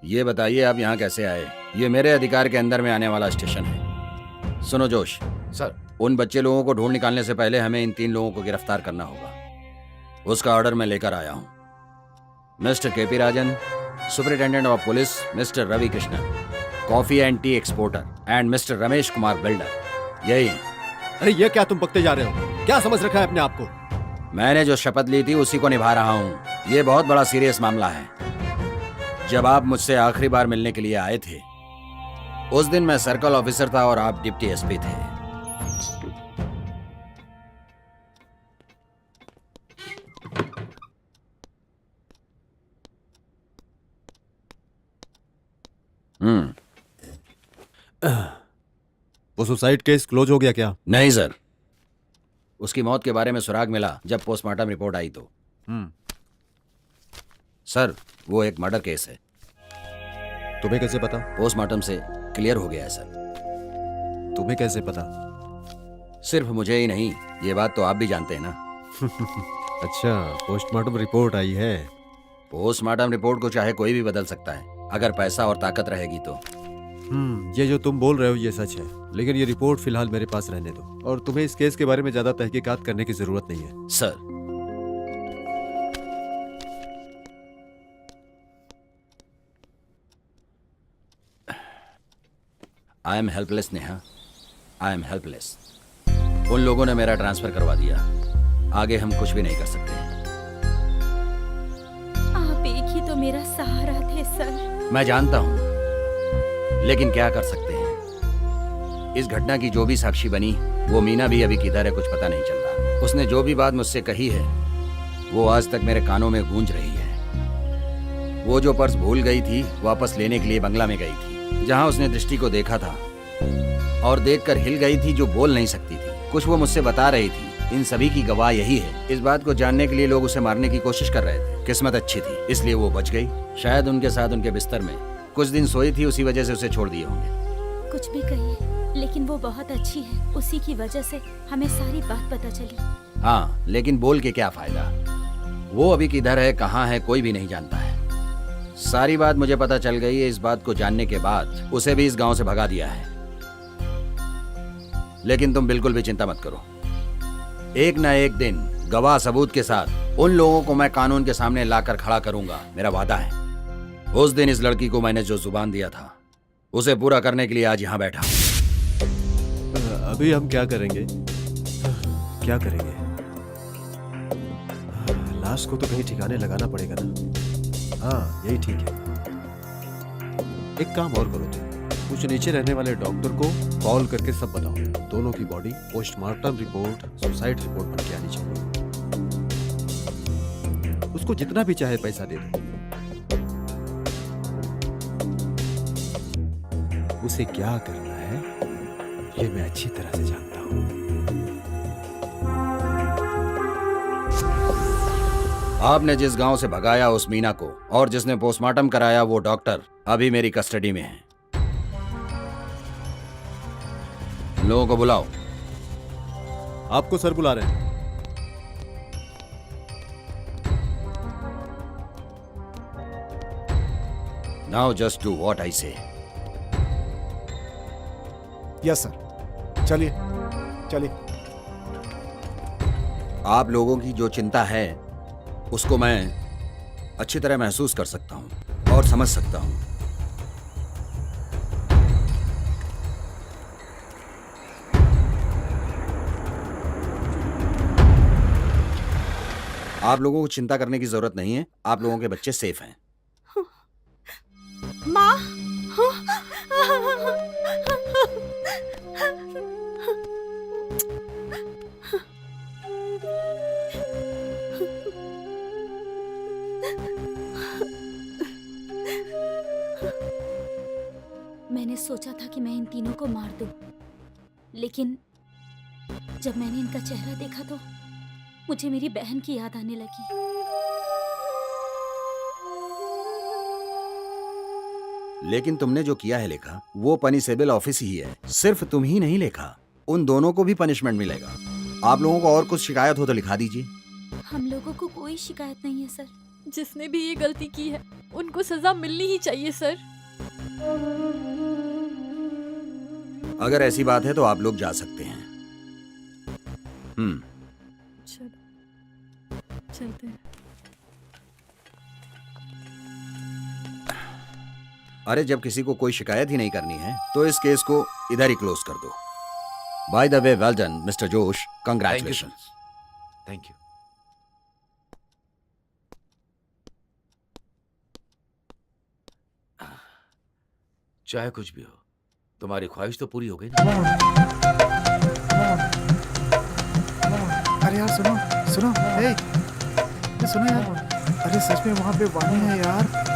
ये बताइए आप यहाँ कैसे आए? ये मेरे अधिकार के अंदर में आने वाला स्टेशन है। सुनो जोश। सर, उन बच्चे लोगों को ढूंढ निकालने से पहले हमें इन 3 लोगों को गिरफ्तार करना होगा। उसका ऑर्डर मैं लेकर आया हूँ। Mister KP Rajan, superintendent of police mister Ravi Krishnan, coffee and tea exporter, and mister Ramesh Kumar builder. यही। अरे ये क्या तुम बकते जा रहे हो? क्या समझ रखा है अपने आप को? मैंने जो शपथ ली थी उसी को निभा रहा हूँ। ये बहुत बड़ा सीरियस मामला है। जब आप मुझसे आखिरी बार मिलने के लिए आए थे, उस दिन मैं सर्कल ऑफिसर था और आप डिप्टी एसपी थे। वो सुसाइड केस क्लोज हो गया क्या? नहीं सर, उसकी मौत के बारे में सुराग मिला जब पोस्टमार्टम रिपोर्ट आई तो। सर, वो एक मर्डर केस है। तुम्हें कैसे पता? पोस्टमार्टम से क्लियर हो गया है सर। तुम्हें कैसे पता? सिर्फ मुझे ही नहीं, ये बात तो आप भी जानते हैं ना। अच्छा, पोस्टमार्टम रिपोर्ट आई है। पोस्टमार्टम रिपोर्ट को चाहे कोई भी बदल सकता है, अगर पैसा और ताकत रहेगी तो। ये जो तुम बोल रहे हो ये सच है, लेकिन ये रिपोर्ट फिलहाल मेरे पास रहने दो, और तुम्हें इस केस के बारे में ज्यादा तहकीकात करने की जरूरत नहीं है। Sir, I am helpless Neha, I am helpless. उन लोगों ने मेरा ट्रांसफर करवा दिया, आगे हम कुछ भी नहीं कर सकते। आप एक ही तो मेरा सहारा थे सर। मैं जानता हूं, लेकिन क्या कर सकते हैं। इस घटना की जो भी साक्षी बनी, वो मीना भी अभी किधर है कुछ पता नहीं चल रहा। उसने जो भी बात मुझसे कही है, वो आज तक मेरे कानों में गूंज रही है। वो जो पर्स भूल गई थी, वापस लेने के लिए बंगला में गई थी, जहां उसने दृष्टि को देखा था और देखकर हिल गई थी, जो बोल नहीं सकती थी। कुछ वो मुझसे बता रही थी। इन सभी की गवाह यही है। इस बात को जानने के लिए लोग उसे मारने की कोशिश कर रहे थे। किस्मत अच्छी थी, इसलिए वो बच गई। शायद उनके साथ उनके बिस्तर में कुछ दिन सोई थी, उसी वजह से उसे छोड़ दिए होंगे। कुछ भी कहिए, लेकिन वो बहुत अच्छी है। उसी की वजह से हमें सारी बात पता चली। हाँ, लेकिन बोल के क्या फायदा? वो अभी किधर है, कहाँ है, कोई भी नहीं जानता है। सारी बात मुझे पता चल गई है। इस बात को जानने के बाद उसे भी इस गांव से भगा दिया है। लेकिन तुम बिल्कुल भी चिंता मत करो। एक न एक दिन गवाह सबूत के साथ उन लोगों को मैं कानून के सामने लाकर खड़ा करूंगा, मेरा वादा है। उस दिन इस लड़की को मैंने जो जुबान दिया था, उसे पूरा करने के लिए आज यहाँ बैठा। अभी हम क्या करेंगे? क्या करेंगे? लाश को तो कहीं ठिकाने लगाना पड़ेगा ना। हाँ, यही ठीक है। एक काम और करो तुम, कुछ नीचे रहने वाले डॉक्टर को कॉल करके सब बताओ। दोनों की body postmortem report, suicide report बन के आनी चाहिए। उसको जितना भी चाहे पैसा दे दो। उसे क्या करना है ये मैं अच्छी तरह से जानता हूं। आपने जिस गांव से भगाया उस मीना को, और जिसने पोस्टमार्टम कराया वो डॉक्टर, अभी मेरी कस्टडी में है। लोगों को बुलाओ। आपको सर बुला रहे हैं। Now just do what I say. Yes sir. चलिए चलिए। आप लोगों की जो चिंता है उसको मैं अच्छी तरह महसूस कर सकता हूं और समझ सकता हूं। आप लोगों को चिंता करने की जरूरत नहीं है। आप लोगों के बच्चे सेफ हैं। माँ, मैंने सोचा था कि मैं इन तीनों को मार दूं, लेकिन जब मैंने इनका चेहरा देखा तो मुझे मेरी बहन की याद आने लगी। लेकिन तुमने जो किया है लेखा, वो पनिशेबल ऑफिस ही है। सिर्फ तुम ही नहीं लेखा, उन दोनों को भी पनिशमेंट मिलेगा। आप लोगों को और कुछ शिकायत हो तो लिखा दीजिए। हम लोगों को कोई शिकायत नहीं है सर। जिसने भी ये गलती की है उनको सजा मिलनी ही चाहिए सर। अगर ऐसी बात है तो आप लोग जा सकते हैं। चलो चलते हैं। अरे जब किसी को कोई शिकायत ही नहीं करनी है तो इस केस को इधर ही क्लोज कर दो। By the way, well done mister जोश, कंग्रेचुलेशंस। Thank you. चाहे कुछ भी हो, तुम्हारी ख्वाहिश तो पूरी हो गई ना। अरे यार सुनो सुनो, सुनो यार, अरे सच में वहाँ पे वाणी है यार।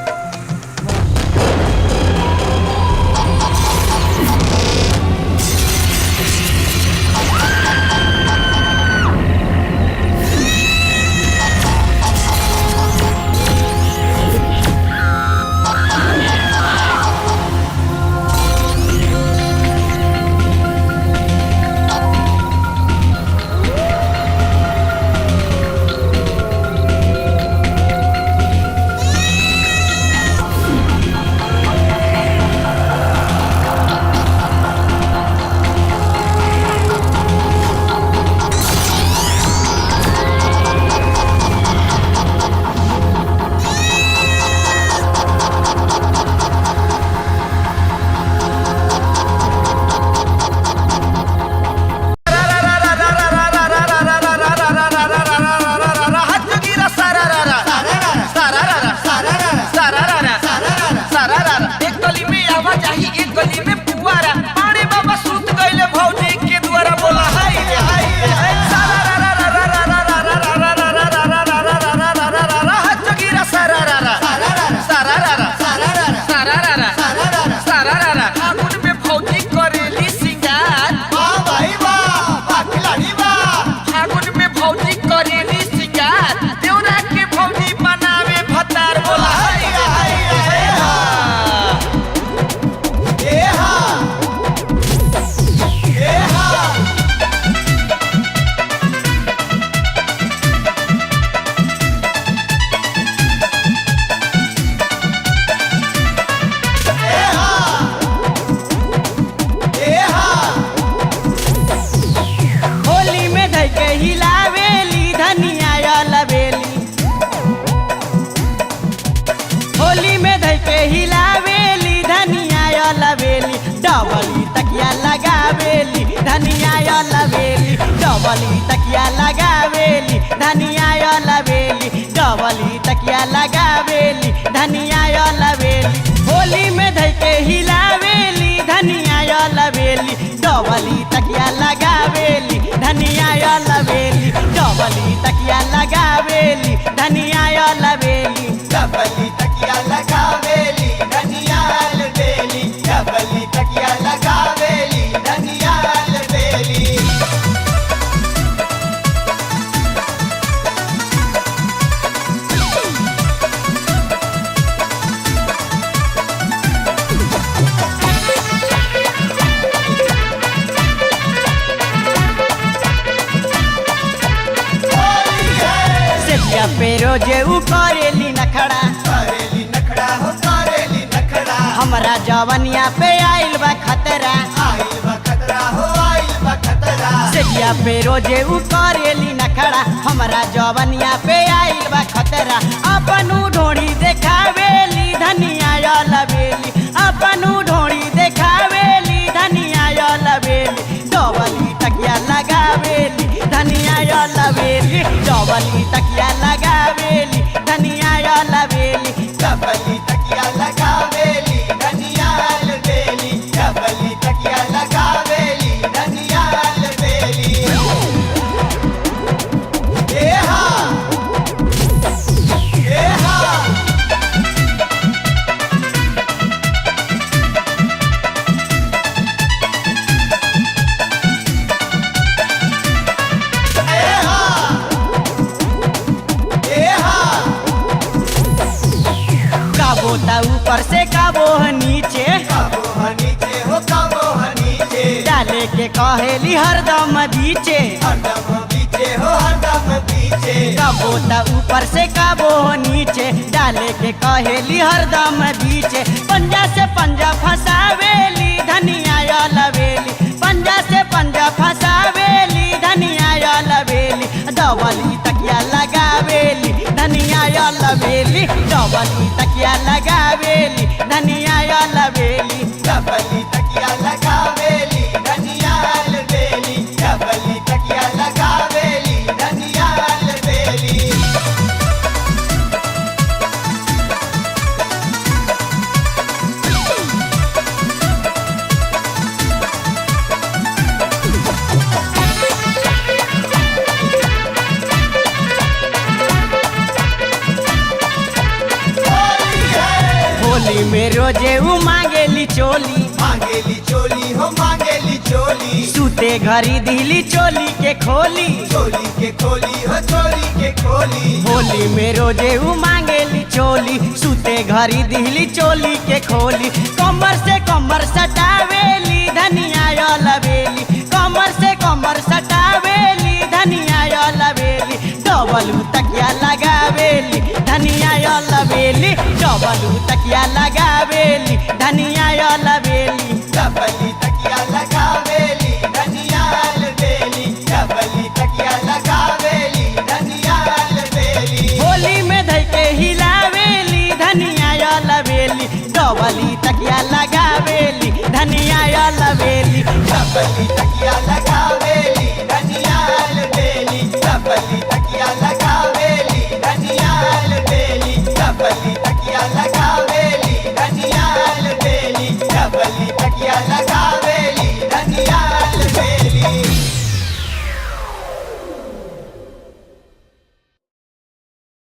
डबली तकिया लगावेली धनिया लवेली, डबली तकिया लगावेली धनिया लवेली, डबली तकिया लगावेली धनिया लवेली। होली में धइके हिलावेली धनिया लवेली, डबली तकिया लगावेली धनिया लवेली, डबली तकिया लगावेली धनिया लवेली, डबली तकिया लगावेली धनिया लवेली, डबली तकिया लगावेली धनिया लवेली। सेठिया पे रोजे उ करेली नखड़ा, करेली नखड़ा हो करेली नखड़ा, हमरा जवनिया पे आइल बा खतरा, आइल बा खतरा हो आइल बा खतरा। सेठिया पे रोजे उ करेली नखड़ा, हमरा जवनिया पे आइल बा खतरा। अपनू ढोड़ी देखावेली धनिया लवेली, अपनू ढोड़ी देखावेली धनिया लवेली, डबली तकिया लगावेली धनिया लवेली, डबली तकिया लगावेली धनिया लवेली, डबली तकिया लगावेली धनिया लवेली, डबली तकिया लगावेली धनिया लवेली। ए हा ए हा काबो ता ऊपर से काबो नीचे, काबो नीचे हो काबो नीचे, डाले के कहेली हरदम बीचे, हरदम बीचे बीचे हो हरदम बीचे, कबो त ऊपर से कबो नीचे, डाले के कहेली हरदम बीचे। पंजा से पंजा फंसावेली धनिया या लवेली, पंजा से पंजा फंसावेली धनिया या लवेली, डबली तकिया लगावेली धनिया या लवेली, डबली तकिया लगावेली धनिया या लवेली, डबली तकिया लगावेली धनिया लवेली, डबली तकिया लगावेली धनिया लवेली। होली में रोजे उ मांगेली चोली, मांगेली चोली हो मांगेली चोली, सूते घरी दिली चोली के खोली, चोली के खोली हो चोली के खोली। होली में रोजे उ मांगेली चोली, सूते घरी दिली चोली के खोली, कमर से कमर सटावेली धनिया या लवेली, कमर से कमर सटावेली धनिया या लवेली, डबल तकिया लगावेली धनिया या लवेली, डबल तकिया लगावेली धनिया या लवेली, डबली तकिया लगावेली धनिया लवेली, डबली तकिया लगावेली धनिया लवेली। होली में धइ के हिलावेली धनिया या लवेली, डबली तकिया लगावेली धनिया या लवेली, डबली तकिया लगावेली